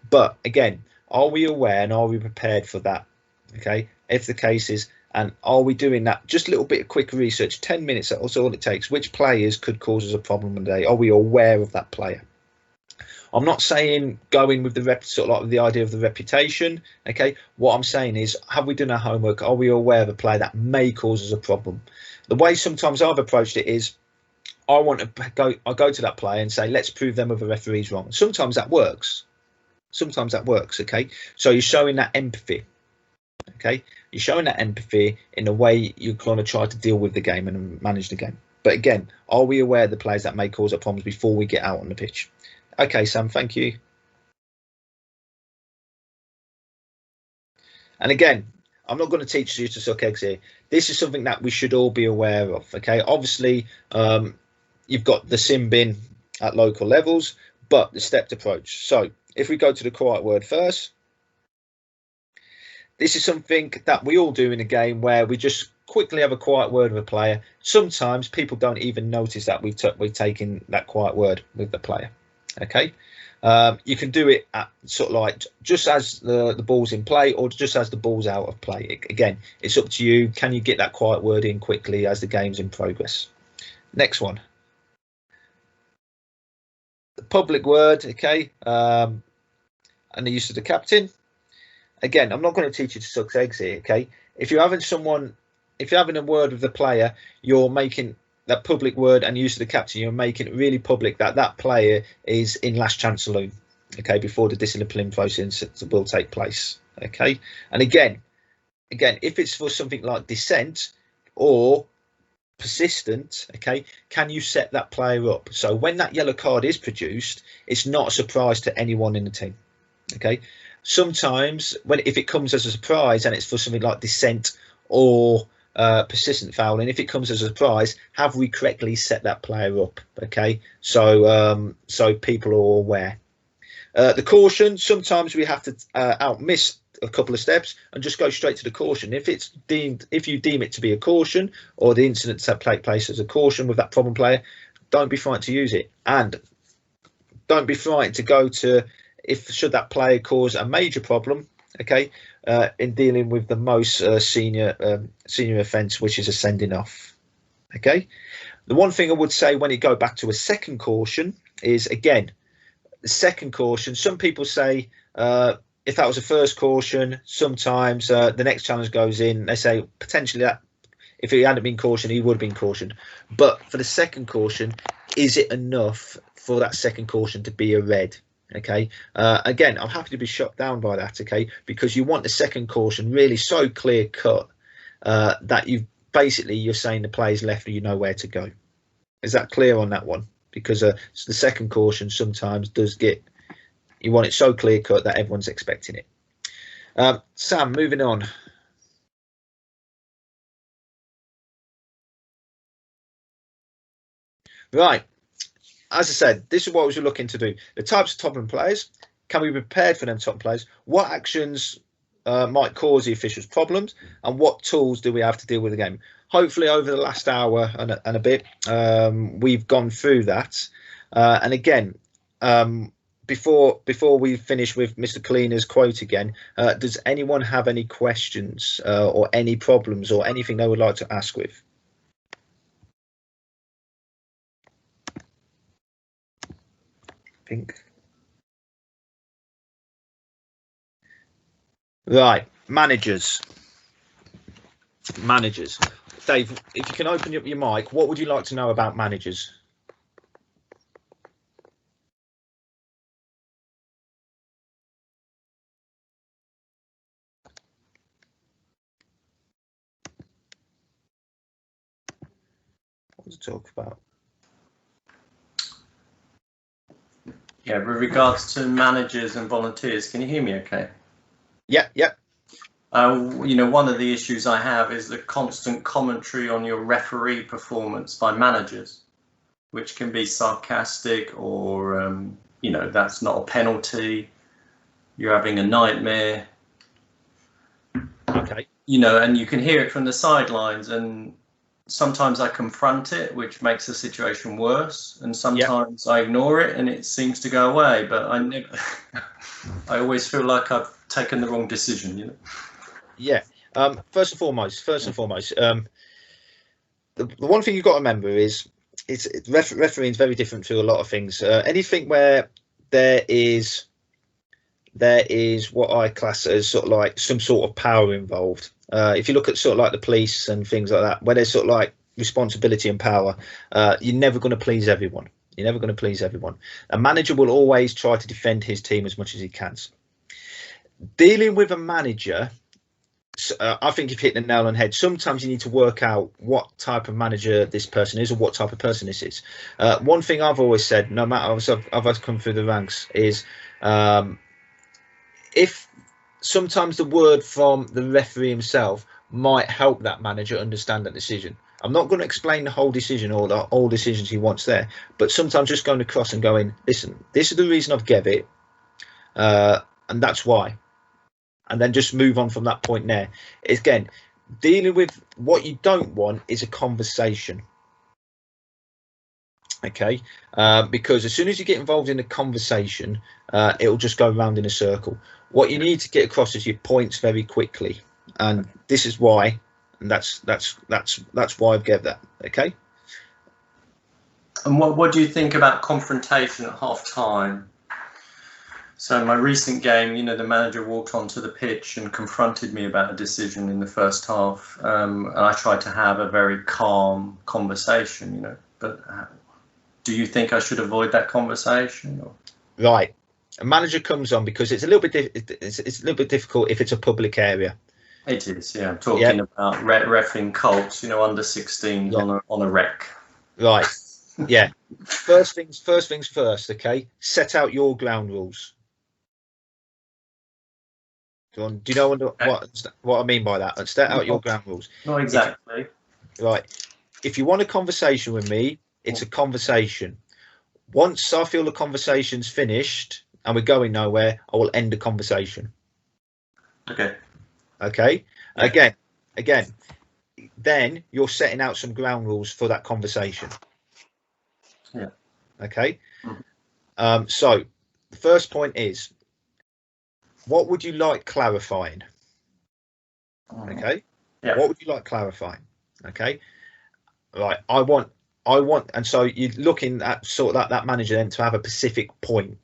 But again, are we aware and are we prepared for that? Okay, if the case is, and are we doing that? Just a little bit of quick research, 10 minutes, that's all it takes. Which players could cause us a problem today? Are we aware of that player? I'm not saying going with the idea of the reputation. Okay, what I'm saying is, have we done our homework? Are we aware of a player that may cause us a problem? The way sometimes I've approached it is, I go to that player and say, let's prove them other referees wrong. Sometimes that works. Okay, so you're showing that empathy. Okay, you're showing that empathy in a way you're going to try to deal with the game and manage the game. But again, are we aware of the players that may cause us problems before we get out on the pitch? Okay, Sam, thank you. And again, I'm not going to teach you to suck eggs here. This is something that we should all be aware of. Okay, obviously, you've got the sin bin at local levels, but the stepped approach. So if we go to the quiet word first, this is something that we all do in a game where we just quickly have a quiet word with a player. Sometimes people don't even notice that we've taken that quiet word with the player. Okay, you can do it at sort of like just as the ball's in play or just as the ball's out of play. Again, it's up to you. Can you get that quiet word in quickly as the game's in progress? Next one. The public word, okay, and the use of the captain. Again, I'm not going to teach you to suck eggs here, okay? If you're having a word with the player, you're making that public word and use of the captain, you're making it really public that that player is in last chance saloon, okay, before the discipline process will take place, okay? And again, if it's for something like dissent or persistent, okay, can you set that player up so when that yellow card is produced, it's not a surprise to anyone in the team, okay? Sometimes if it comes as a surprise and it's for something like dissent or persistent fouling, if it comes as a surprise, have we correctly set that player up, okay, so people are aware. The caution, sometimes we have to outmiss a couple of steps and just go straight to the caution. If you deem it to be a caution or the incident to take place as a caution with that problem player, don't be frightened to use it, and don't be frightened to go to should that player cause a major problem, okay, in dealing with the most senior offence, which is a sending off, okay. The one thing I would say when you go back to a second caution is, again, the second caution, some people say if that was a first caution, sometimes the next challenge goes in, they say potentially that if he hadn't been cautioned, he would have been cautioned. But for the second caution, is it enough for that second caution to be a red? Okay, again, I'm happy to be shut down by that, okay, because you want the second caution really so clear cut that you're saying the player's left and you know where to go. Is that clear on that one? Because the second caution sometimes does you want it so clear cut that everyone's expecting it. Sam, moving on. Right. As I said, this is what we were looking to do. The types of top-end players. Can we be prepared for them top players? What actions might cause the officials problems? And what tools do we have to deal with the game? Hopefully, over the last hour and a bit, we've gone through that. And again, before we finish with Mr. Cleaner's quote again, does anyone have any questions or any problems or anything they would like to ask with? Right, managers. Dave, if you can open up your mic, what would you like to know about managers? What to talk about? Yeah, with regards to managers and volunteers, can you hear me okay? Yeah. One of the issues I have is the constant commentary on your referee performance by managers, which can be sarcastic or, that's not a penalty. You're having a nightmare. Okay. And you can hear it from the sidelines, and sometimes I confront it, which makes the situation worse, and sometimes I ignore it and it seems to go away, but I always feel like I've taken the wrong decision, Yeah. First and foremost, the one thing you've got to remember is refereeing is very different to a lot of things. Anything where there is what I class as sort of like some sort of power involved. If you look at sort of like the police and things like that, where there's sort of like responsibility and power, you're never going to please everyone. A manager will always try to defend his team as much as he can. Dealing with a manager, I think you've hit the nail on the head. Sometimes you need to work out what type of manager this person is or what type of person this is. One thing I've always said, no matter I've come through the ranks, is if sometimes the word from the referee himself might help that manager understand that decision. I'm not going to explain the whole decision or all decisions he wants there, but sometimes just going across and going, listen, this is the reason I've gave it, and that's why. And then just move on from that point there. Again, dealing with what you don't want is a conversation. Okay, because as soon as you get involved in a conversation, it'll just go around in a circle. What you need to get across is your points very quickly, and this is why, and that's why I've gave that. Okay. And what do you think about confrontation at half time? So in my recent game, you know, the manager walked onto the pitch and confronted me about a decision in the first half, and I tried to have a very calm conversation, you know, but do you think I should avoid that conversation? Or? Right, a manager comes on because it's a little bit it's a little bit difficult if it's a public area. It is, yeah. I'm talking about reffing Colts, you know, under 16s on a rec. Right, yeah. First things first. Okay, set out your ground rules. Do you know what I mean by that? Set out your ground rules. Not exactly. Right. If you want a conversation with me, it's a conversation. Once I feel the conversation's finished and we're going nowhere, I will end the conversation. Okay. Okay. Yeah. Again, then you're setting out some ground rules for that conversation. Yeah. Okay. Mm-hmm. So the first point is, what would you like clarifying? Okay. Yeah. What would you like clarifying? Okay. Right. I want, and so you're looking at sort of that manager then to have a specific point.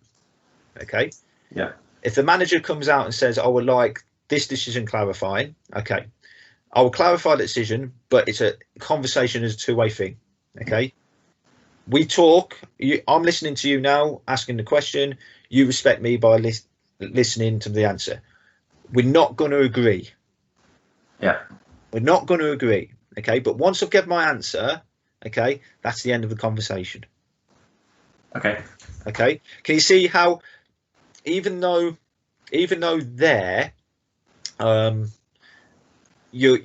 Okay. Yeah. If the manager comes out and says, I would like this decision clarifying, okay, I will clarify the decision, but it's a conversation is a two-way thing. Okay. We talk, I'm listening to you now, asking the question, you respect me by listening to the answer. We're not going to agree. Yeah. We're not going to agree. Okay. But once I've given my answer, okay, that's the end of the conversation. Okay. Okay. Can you see how, even though there, you're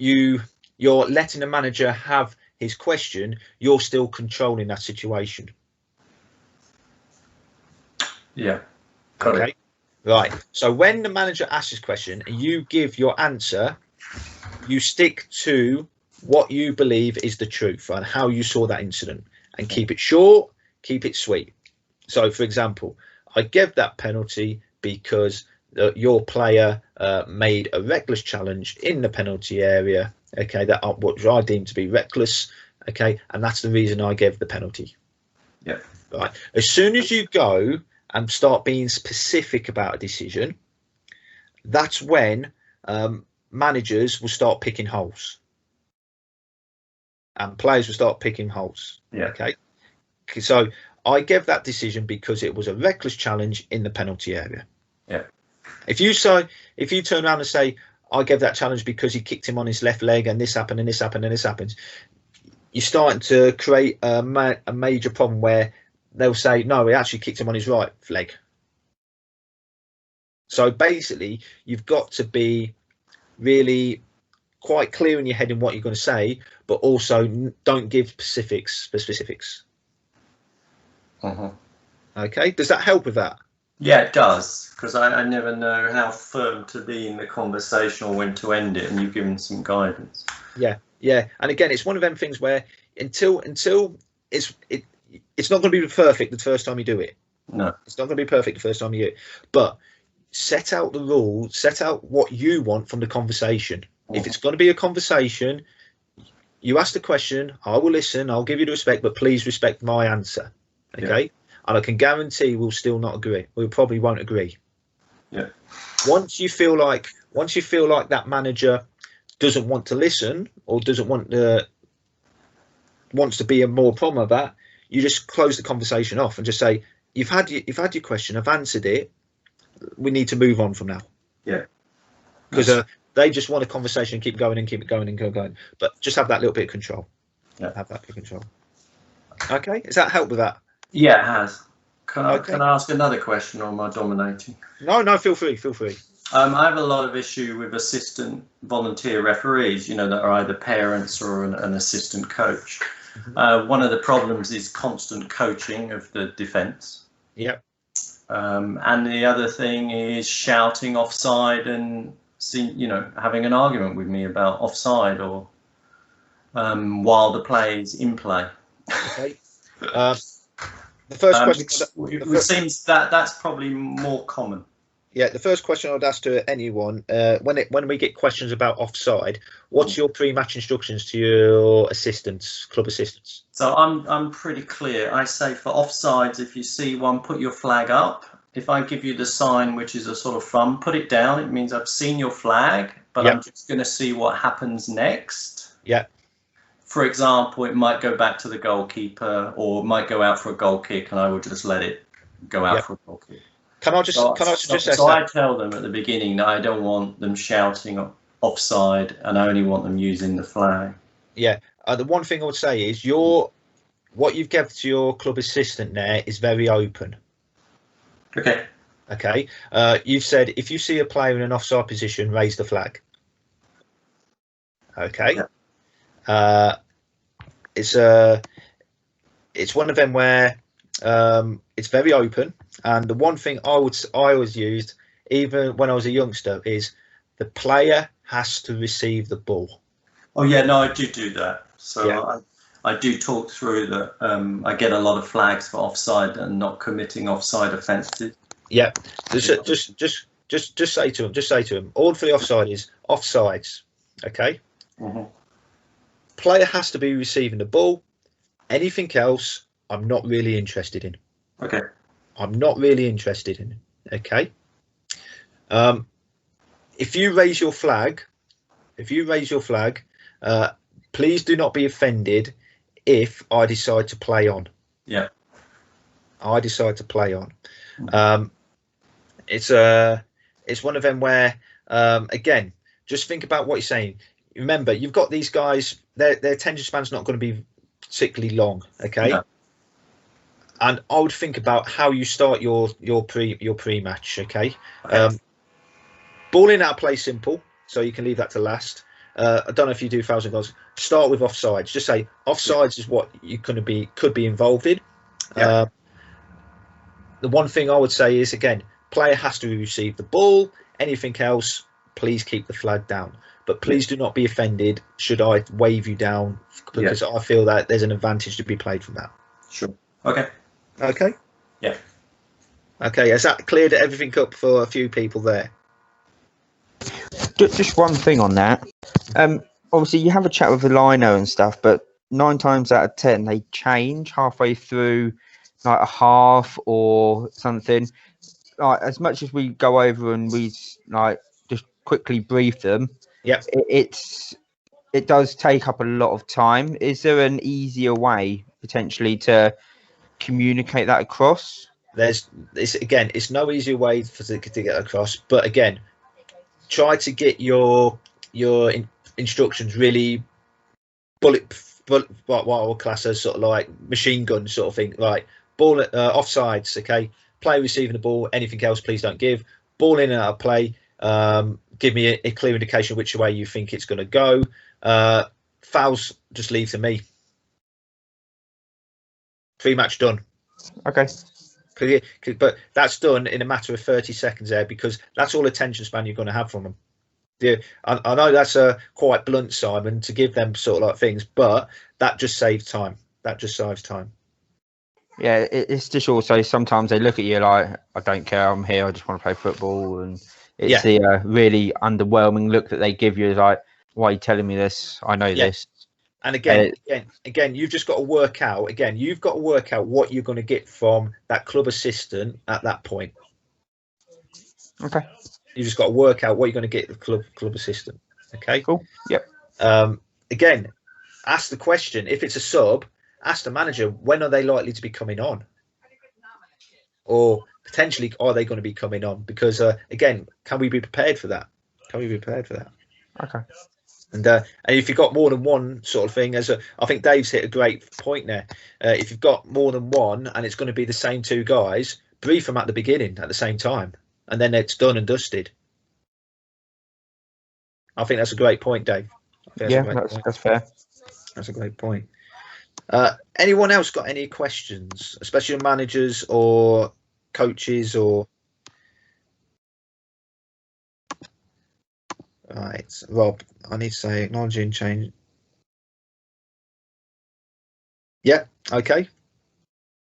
letting the manager have his question, you're still controlling that situation. Yeah. Got it. Right. So when the manager asks his question and you give your answer, you stick to what you believe is the truth and how you saw that incident, and keep it short, keep it sweet. So, for example, I gave that penalty because your player made a reckless challenge in the penalty area. Okay, that what I deem to be reckless. Okay, and that's the reason I gave the penalty. Yeah. Right. As soon as you go and start being specific about a decision, that's when managers will start picking holes. And players will start picking holes. Yeah. Okay. So I gave that decision because it was a reckless challenge in the penalty area. Yeah. If you turn around and say, I gave that challenge because he kicked him on his left leg and this happened and this happened and this happens, you're starting to create a major problem where they'll say, no, he actually kicked him on his right leg. So basically, you've got to be really quite clear in your head in what you're going to say, but also don't give specifics. Okay, does that help with that? Yeah, it does, because I never know how firm to be in the conversation or when to end it, and you've given some guidance. Yeah, and again, it's one of them things where until it's not going to be perfect the first time you do it. No, it's not going to be perfect the first time you do it, but set out the rules, set out what you want from the conversation. If it's going to be a conversation, you ask the question, I will listen, I'll give you the respect, but please respect my answer. Okay. Yeah. And I can guarantee we'll still not agree. We probably won't agree. Yeah. Once you feel like that manager doesn't want to listen or wants to be a more problem of that, you just close the conversation off and just say, you've had your question, I've answered it. We need to move on from now. Yeah. Because they just want a conversation and keep going and keep it going and keep going. But just have that little bit of control. Yeah. Have that bit of control. Okay. Does that help with that? Yeah, it has. Can I ask another question, or am I dominating? No, feel free. I have a lot of issue with assistant volunteer referees, you know, that are either parents or an assistant coach. One of the problems is constant coaching of the defence. Yep. And the other thing is shouting offside and having an argument with me about offside or while the play is in play. Okay. The first question. It seems that's probably more common. Yeah, the first question I'd ask to anyone when we get questions about offside, what's your pre-match instructions to your assistants, club assistants? So I'm pretty clear. I say for offsides, if you see one, put your flag up. If I give you the sign, which is a sort of thumb, put it down. It means I've seen your flag, but I'm just going to see what happens next. Yeah. For example, it might go back to the goalkeeper, or it might go out for a goal kick, and I will just let it go out for a goal kick. Can I just suggest so I tell them at the beginning that I don't want them shouting offside, and I only want them using the flag. Yeah. The one thing I would say is what you've given to your club assistant there is very open. Okay. Okay. You've said if you see a player in an offside position, raise the flag. Okay. Yeah. It's one of them where it's very open, and the one thing I always used, even when I was a youngster, is the player has to receive the ball. Oh yeah, no, I do that. So I do talk through that. I get a lot of flags for offside and not committing offside offences. Yeah, just say to him, all for the offside is offsides. Okay. Mm-hmm. Player has to be receiving the ball. Anything else, I'm not really interested in. Okay. I'm not really interested in. Okay. If you raise your flag, please do not be offended if I decide to play on. Yeah. I decide to play on. It's one of them where again, just think about what you're saying. Remember, you've got these guys. Their attention span's not going to be particularly long. Okay. No. And I would think about how you start your pre-match. Okay. Balling out of play simple, so you can leave that to last. I don't know if you do 1,000 goals. Start with offsides. Just say offsides is what you could be involved in. Yeah. The one thing I would say is, again, player has to receive the ball. Anything else, please keep the flag down. But please do not be offended should I wave you down, because I feel that there's an advantage to be played from that. Sure. Okay. Okay. Yeah. Okay. Has that cleared everything up for a few people there? Just one thing on that. Obviously, you have a chat with the lino and stuff, but 9 times out of 10 they change halfway through, like a half or something. Like, as much as we go over and we like just quickly brief them, it does take up a lot of time. Is there an easier way potentially to communicate that across? It's no easier way to get across, but again, try to get your instructions really bullet what I would class as sort of like machine gun sort of thing, like ball offsides. Okay, play receiving the ball. Anything else, please don't give. Ball in and out of play. Give me a clear indication which way you think it's going to go. Fouls, just leave to me. Pre-match done. Okay. But that's done in a matter of 30 seconds there, because that's all attention span you're going to have from them. Yeah, I know that's quite blunt, Simon, to give them sort of like things, but that just saves time. Yeah, it's just also sometimes they look at you like, I don't care, I'm here, I just want to play football, and it's the really underwhelming look that they give you. Is like, why are you telling me this? I know this. And again, you've just got to work out. Again, you've got to work out what you're going to get from that club assistant at that point. Okay. You just got to work out what you're going to get the club assistant. Okay. Cool. Yep. Again, ask the question. If it's a sub, ask the manager, when are they likely to be coming on? Or potentially, are they going to be coming on? Because again, can we be prepared for that? Okay. And if you've got more than one sort of thing, I think Dave's hit a great point there. If you've got more than one and it's going to be the same 2 guys, brief them at the beginning at the same time, and then it's done and dusted. I think that's a great point, Dave. Yeah, that's fair. That's a great point. Anyone else got any questions, especially managers or coaches or? Right, Rob, I need to say acknowledging change. Yeah, okay.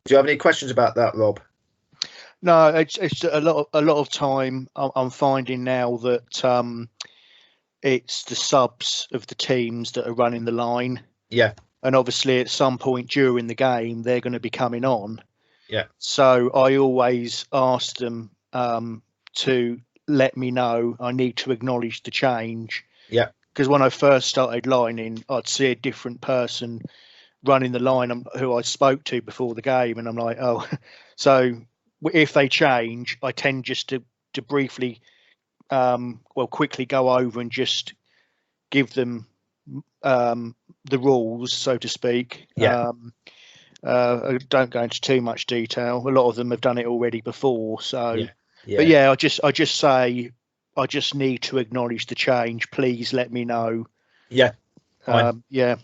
Do you have any questions about that, Rob? No, it's a lot of time. I'm finding now that it's the subs of the teams that are running the line. Yeah. And obviously, at some point during the game, they're going to be coming on. Yeah. So I always ask them to let me know. I need to acknowledge the change. Yeah. Because when I first started lining, I'd see a different person running the line who I spoke to before the game, and I'm like, oh, so if they change, I tend just to briefly, quickly go over and just give them the rules, so to speak. Yeah. I don't go into too much detail. A lot of them have done it already before, so. Yeah. Yeah. But yeah, I just say I just need to acknowledge the change. Please let me know. Yeah. Yeah.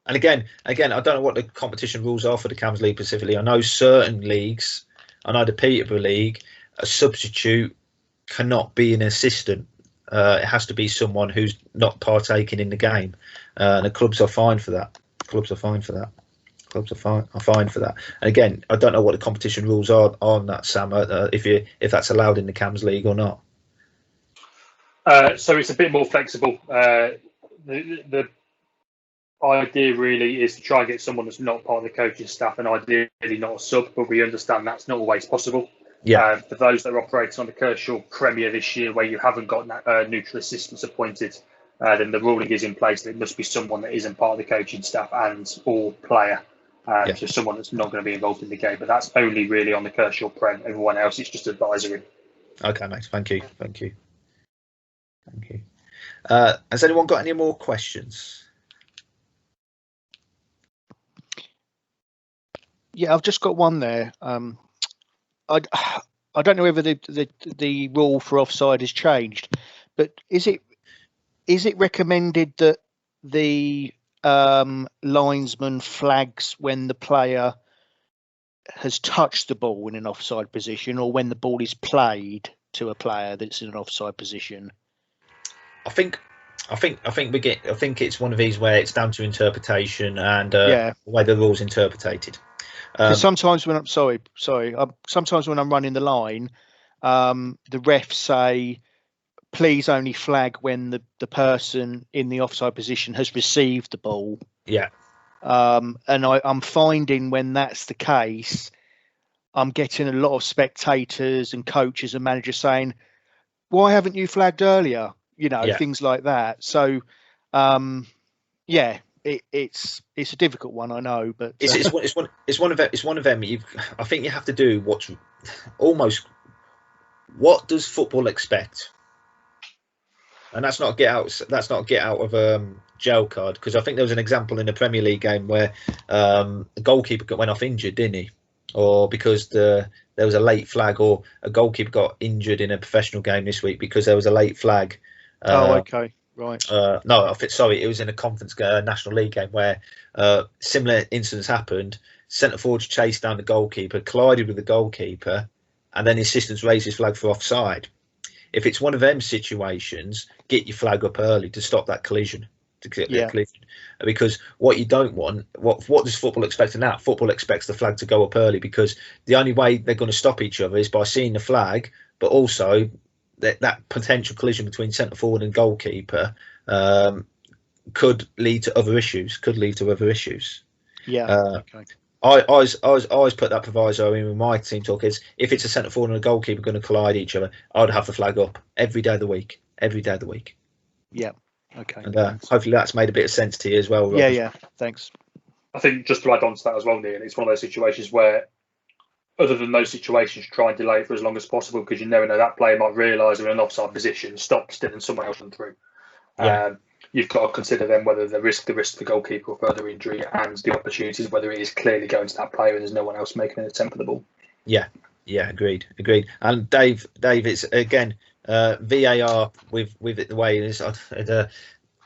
And again, I don't know what the competition rules are for the Cams League specifically. I know certain leagues, I know the Peterborough League, a substitute cannot be an assistant. It has to be someone who's not partaking in the game. And the clubs are fine for that. Clubs are fine for that. And again, I don't know what the competition rules are on that, Sam. If that's allowed in the Cams League or not. So it's a bit more flexible. The idea really is to try and get someone that's not part of the coaching staff and ideally not a sub, but we understand that's not always possible. Yeah. For those that are operating on the Kershaw Premier this year, where you haven't got neutral assistants appointed, then the ruling is in place that it must be someone that isn't part of the coaching staff and or player. So someone that's not going to be involved in the game, but that's only really on the Kershaw Prem. Everyone else, it's just advisory. Okay, mate. Thank you. Has anyone got any more questions? Yeah, I've just got one there. I don't know whether the rule for offside has changed, but is it recommended that the linesman flags when the player has touched the ball in an offside position, or when the ball is played to a player that's in an offside position? I think it's one of these where it's down to interpretation and the way the rule's interpreted. Sometimes when sometimes when I'm running the line, the refs say, please only flag when the person in the offside position has received the ball. Yeah. And I'm finding when that's the case, I'm getting a lot of spectators and coaches and managers saying, why haven't you flagged earlier? Things like that. So, it's a difficult one, I know, but it's one of them. I think you have to do what does football expect, and that's not get out of jail card, because I think there was an example in the Premier League game where the goalkeeper went off injured, didn't he? Or because there was a late flag, or a goalkeeper got injured in a professional game this week because there was a late flag. Okay. Right. It was in a conference National League game where similar incidents happened. Centre forwards chased down the goalkeeper, collided with the goalkeeper, and then the assistants raised his flag for offside. If it's one of them situations, get your flag up early to stop that collision. Because what you don't want, what does football expect in that? Football expects the flag to go up early, because the only way they're going to stop each other is by seeing the flag, but also that potential collision between centre forward and goalkeeper could lead to other issues. Okay. I always put that proviso in with my team talk is, if it's a centre forward and a goalkeeper going to collide each other, I'd have the flag up every day of the week. Yeah. Okay. And hopefully that's made a bit of sense to you as well, Rob. Yeah. Thanks. I think just to add on to that as well, Neil, it's one of those situations where, other than those situations, try and delay it for as long as possible, because you never know, that player might realise they're in an offside position, stop still, and someone else run through. You've got to consider then whether the risk to the goalkeeper or further injury, and the opportunities, whether it is clearly going to that player and there's no one else making an attempt for the ball. Yeah, agreed. And Dave, it's again, VAR with it the way it is.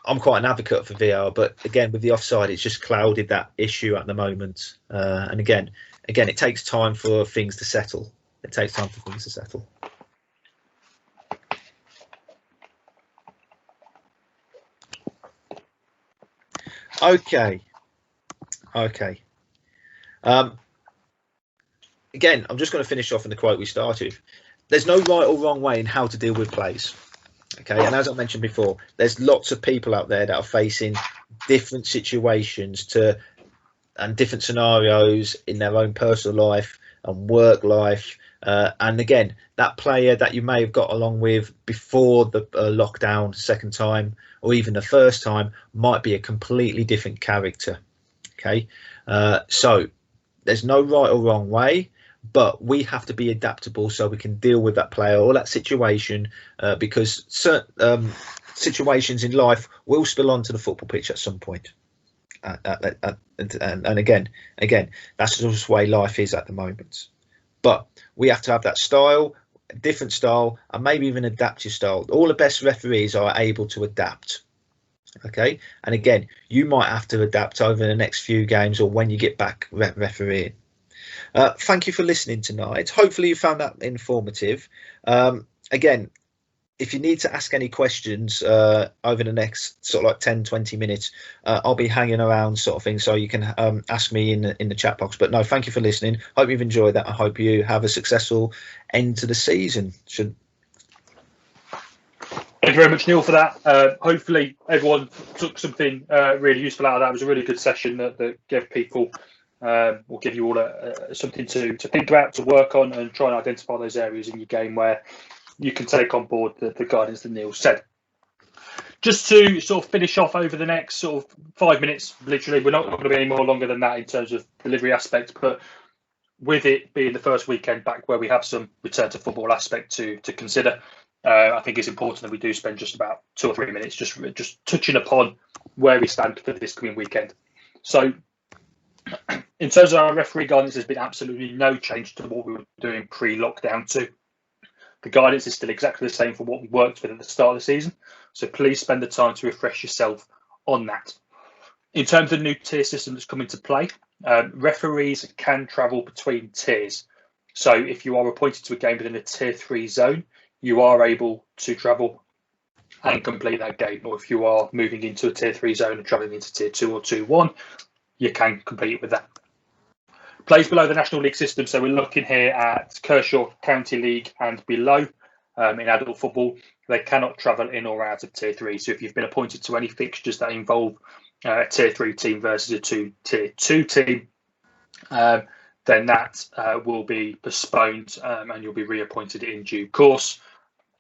I'm quite an advocate for VAR, but again with the offside, it's just clouded that issue at the moment. And again, it takes time for things to settle. Okay. Again, I'm just going to finish off in the quote we started. There's no right or wrong way in how to deal with plays. Okay, and as I mentioned before, there's lots of people out there that are facing different situations and different scenarios in their own personal life and work life. And again, that player that you may have got along with before the lockdown second time, or even the first time, might be a completely different character. Okay, so there's no right or wrong way, but we have to be adaptable so we can deal with that player or that situation, because certain situations in life will spill onto the football pitch at some point. And again, that's just the way life is at the moment. But we have to have that style, a different style, and maybe even adapt your style. All the best referees are able to adapt. Okay, and again, you might have to adapt over the next few games or when you get back refereeing. Thank you for listening tonight. Hopefully you found that informative. Again, if you need to ask any questions over the next sort of like 10-20 minutes, I'll be hanging around sort of thing, so you can ask me in the chat box. But no, thank you for listening. Hope you've enjoyed that. I hope you have a successful end to the season. Thank you very much, Neil, for that. Hopefully everyone took something really useful out of that. It was a really good session that gave people will give you all something to think about, to work on, and try and identify those areas in your game where you can take on board the guidance that Neil said. Just to sort of finish off over the next sort of 5 minutes, literally, we're not going to be any more longer than that in terms of delivery aspect, but with it being the first weekend back where we have some return to football aspect to consider, I think it's important that we do spend just about 2 or 3 minutes just touching upon where we stand for this coming weekend. So in terms of our referee guidance, there's been absolutely no change to what we were doing pre-lockdown 2. The guidance is still exactly the same for what we worked with at the start of the season. So please spend the time to refresh yourself on that. In terms of the new tier system that's come into play, referees can travel between tiers. So if you are appointed to a game within a tier 3 zone, you are able to travel and complete that game. Or if you are moving into a tier 3 zone and travelling into tier 2 or 2-1, you can complete with that. Plays below the National League system, so we're looking here at Kershaw County League and below. In adult football, they cannot travel in or out of tier 3. So if you've been appointed to any fixtures that involve a tier 3 team versus a tier 2 team, then that will be postponed and you'll be reappointed in due course.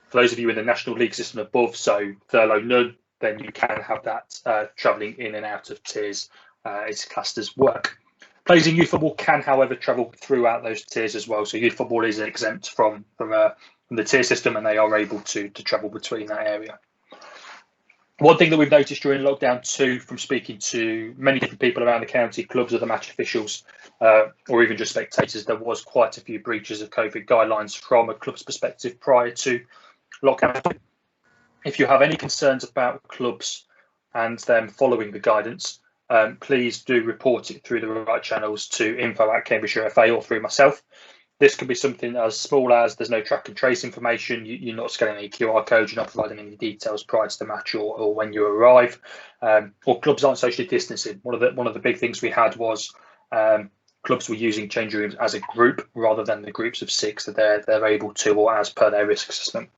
For those of you in the National League system above, so Thurlow none, then you can have that travelling in and out of tiers. It's classed as work. Players in youth football can, however, travel throughout those tiers as well. So youth football is exempt from the tier system, and they are able to travel between that area. One thing that we've noticed during lockdown 2, from speaking to many different people around the county, clubs, other match officials, or even just spectators, there was quite a few breaches of COVID guidelines from a club's perspective prior to lockdown. If you have any concerns about clubs and them following the guidance, please do report it through the right channels to info@Cambridgeshire FA or through myself. This could be something as small as there's no track and trace information, you're not scanning any QR codes, you're not providing any details prior to the match or when you arrive, or clubs aren't socially distancing. One of the big things we had was clubs were using changing rooms as a group rather than the groups of 6 that they're able to, or as per their risk assessment.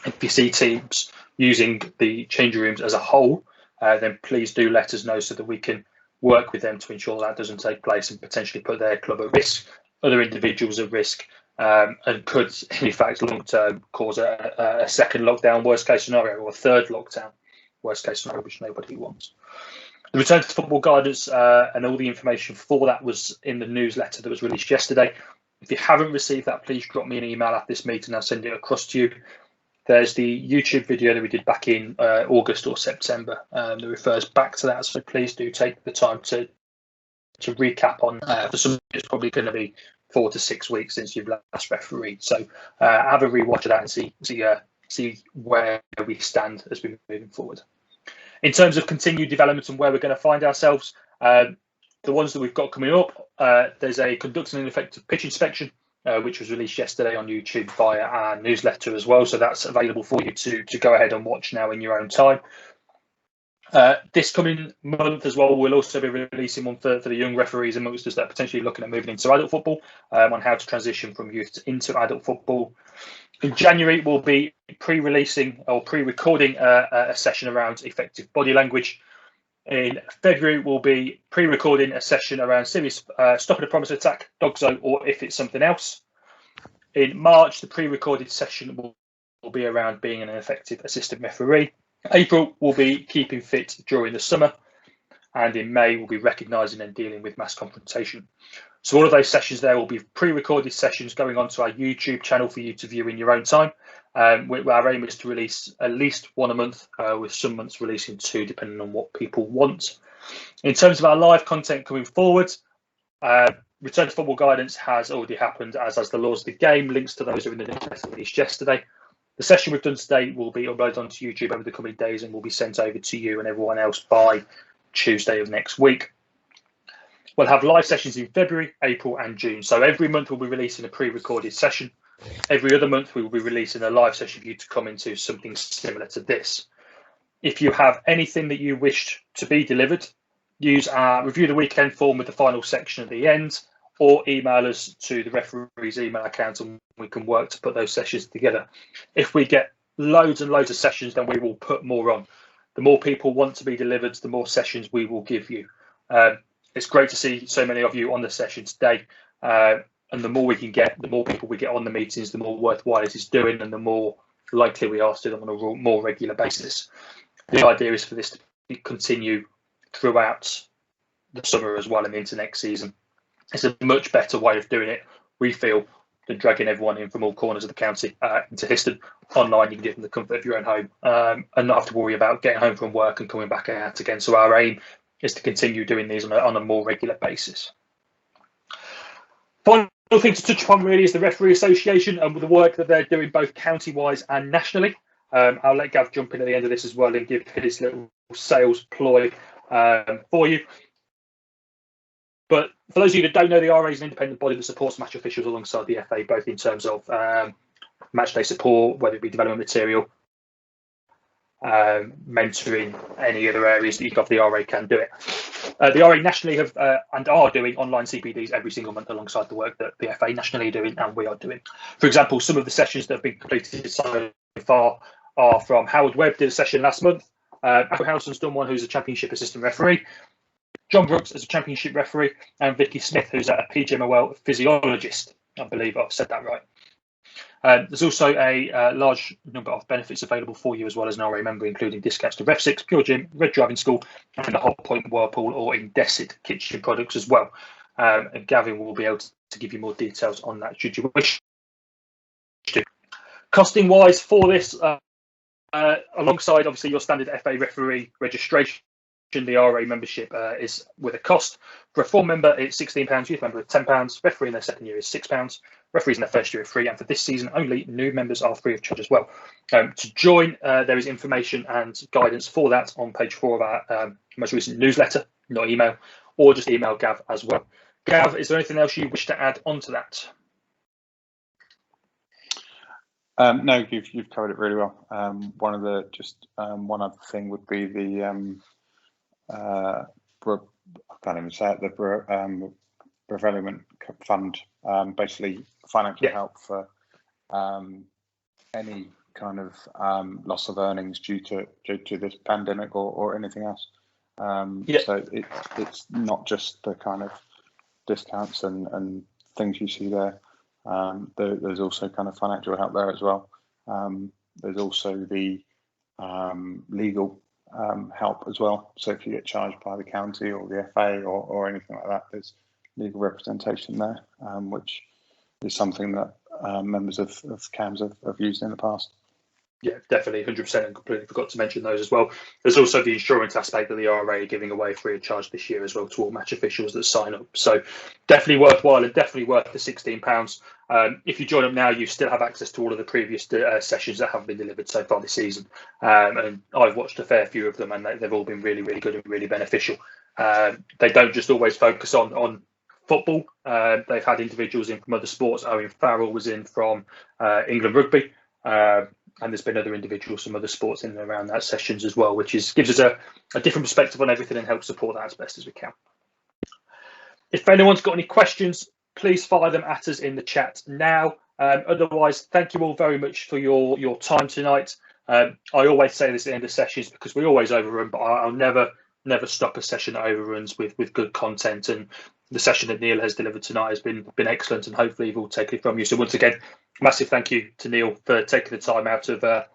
If you see teams using the changing rooms as a whole, then please do let us know so that we can work with them to ensure that doesn't take place and potentially put their club at risk, other individuals at risk, and could, in fact, long term cause a second lockdown, worst case scenario, or a third lockdown, worst case scenario, which nobody wants. The return to football guidance and all the information for that was in the newsletter that was released yesterday. If you haven't received that, please drop me an email after this meeting. I'll send it across to you. There's the YouTube video that we did back in August or September that refers back to that. So please do take the time to recap on. For some, it's probably going to be 4 to 6 weeks since you've last refereed. So have a rewatch of that and see see where we stand as we're moving forward. In terms of continued development and where we're going to find ourselves, the ones that we've got coming up, there's a conducting an effective pitch inspection, which was released yesterday on YouTube via our newsletter as well. So that's available for you to go ahead and watch now in your own time. This coming month as well, we'll also be releasing one for the young referees amongst us that are potentially looking at moving into adult football, on how to transition from youth into adult football. In January, we'll be pre-releasing or pre-recording a session around effective body language. In February, we'll be pre-recording a session around serious stopping a promised attack, dogzo, or if it's something else. In March, the pre-recorded session will be around being an effective assistant referee. April, we'll be keeping fit during the summer. And in May, we'll be recognising and dealing with mass confrontation. So all of those sessions there will be pre-recorded sessions going onto our YouTube channel for you to view in your own time. Our aim is to release at least one a month, with some months releasing two, depending on what people want. In terms of our live content coming forward, Return to Football guidance has already happened, as has the laws of the game. Links to those are in the newsletter released yesterday. The session we've done today will be uploaded onto YouTube over the coming days and will be sent over to you and everyone else by Tuesday of next week. We'll have live sessions in February, April and June. So every month we'll be releasing a pre-recorded session. Every other month we will be releasing a live session for you to come into, something similar to this. If you have anything that you wish to be delivered, use our review the weekend form with the final section at the end, or email us to the referee's email account and we can work to put those sessions together. If we get loads and loads of sessions, then we will put more on. The more people want to be delivered, the more sessions we will give you. It's great to see so many of you on the session today. And the more we can get, the more people we get on the meetings, the more worthwhile it is doing and the more likely we are to do them on a more regular basis. The idea is for this to continue throughout the summer as well and into next season. It's a much better way of doing it, we feel, than dragging everyone in from all corners of the county into Histon. Online, you can do it from the comfort of your own home, and not have to worry about getting home from work and coming back out again. So our aim is to continue doing these on a more regular basis. Final thing to touch upon really is the Referee Association and the work that they're doing both county-wise and nationally. I'll let Gav jump in at the end of this as well and give his little sales ploy for you. But for those of you that don't know, the RA is an independent body that supports match officials alongside the FA, both in terms of match day support, whether it be development material, mentoring, any other areas that you got, the RA can do it. The RA nationally have and are doing online CPDs every single month alongside the work that the FA nationally are doing and we are doing. For example, some of the sessions that have been completed so far are from Howard Webb, did a session last month. Apple Howson's done one, who's a championship assistant referee. John Brooks is a championship referee, and Vicky Smith, who's a PGMOL physiologist. I believe I've said that right. There's also a large number of benefits available for you as well as an RA member, including discounts to Ref6, Pure Gym, Red Driving School, and the Hot Point Whirlpool or Indesit kitchen products as well. And Gavin will be able to give you more details on that should you wish to. Costing wise for this, alongside obviously your standard FA referee registration, the RA membership is with a cost. For a full member, it's £16, youth member, £10, referee in their second year is £6, referees in their first year are free, and for this season only, new members are free of charge as well. To join, there is information and guidance for that on page 4 of our most recent newsletter, not email, or just email Gav as well. Gav, is there anything else you wish to add onto that? No, you've covered it really well. One other thing would be the I can't even say it, the Reveliment Fund, basically financial help for any kind of loss of earnings due to this pandemic or anything else. So it's not just the kind of discounts and things you see there. There's also kind of financial help there as well. There's also the legal help as well. So if you get charged by the county or the FA or anything like that, there's legal representation there, which is something that members of CAMS have used in the past. Yeah, definitely, 100%, and completely forgot to mention those as well. There's also the insurance aspect that the RA are giving away free of charge this year as well to all match officials that sign up. So definitely worthwhile and definitely worth the £16. If you join up now, you still have access to all of the previous sessions that have been delivered so far this season. And I've watched a fair few of them, and they've all been really, really good and really beneficial. They don't just always focus on football. They've had individuals in from other sports. Owen Farrell was in from England rugby. And there's been other individuals from other sports in and around that sessions as well, which gives us a different perspective on everything and helps support that as best as we can. If anyone's got any questions, please fire them at us in the chat now. Otherwise, thank you all very much for your time tonight. I always say this at the end of sessions because we always overrun, but I'll never stop a session that overruns with good content. And the session that Neil has delivered tonight has been excellent, and hopefully you've all taken it from you. So once again, massive thank you to Neil for taking the time out of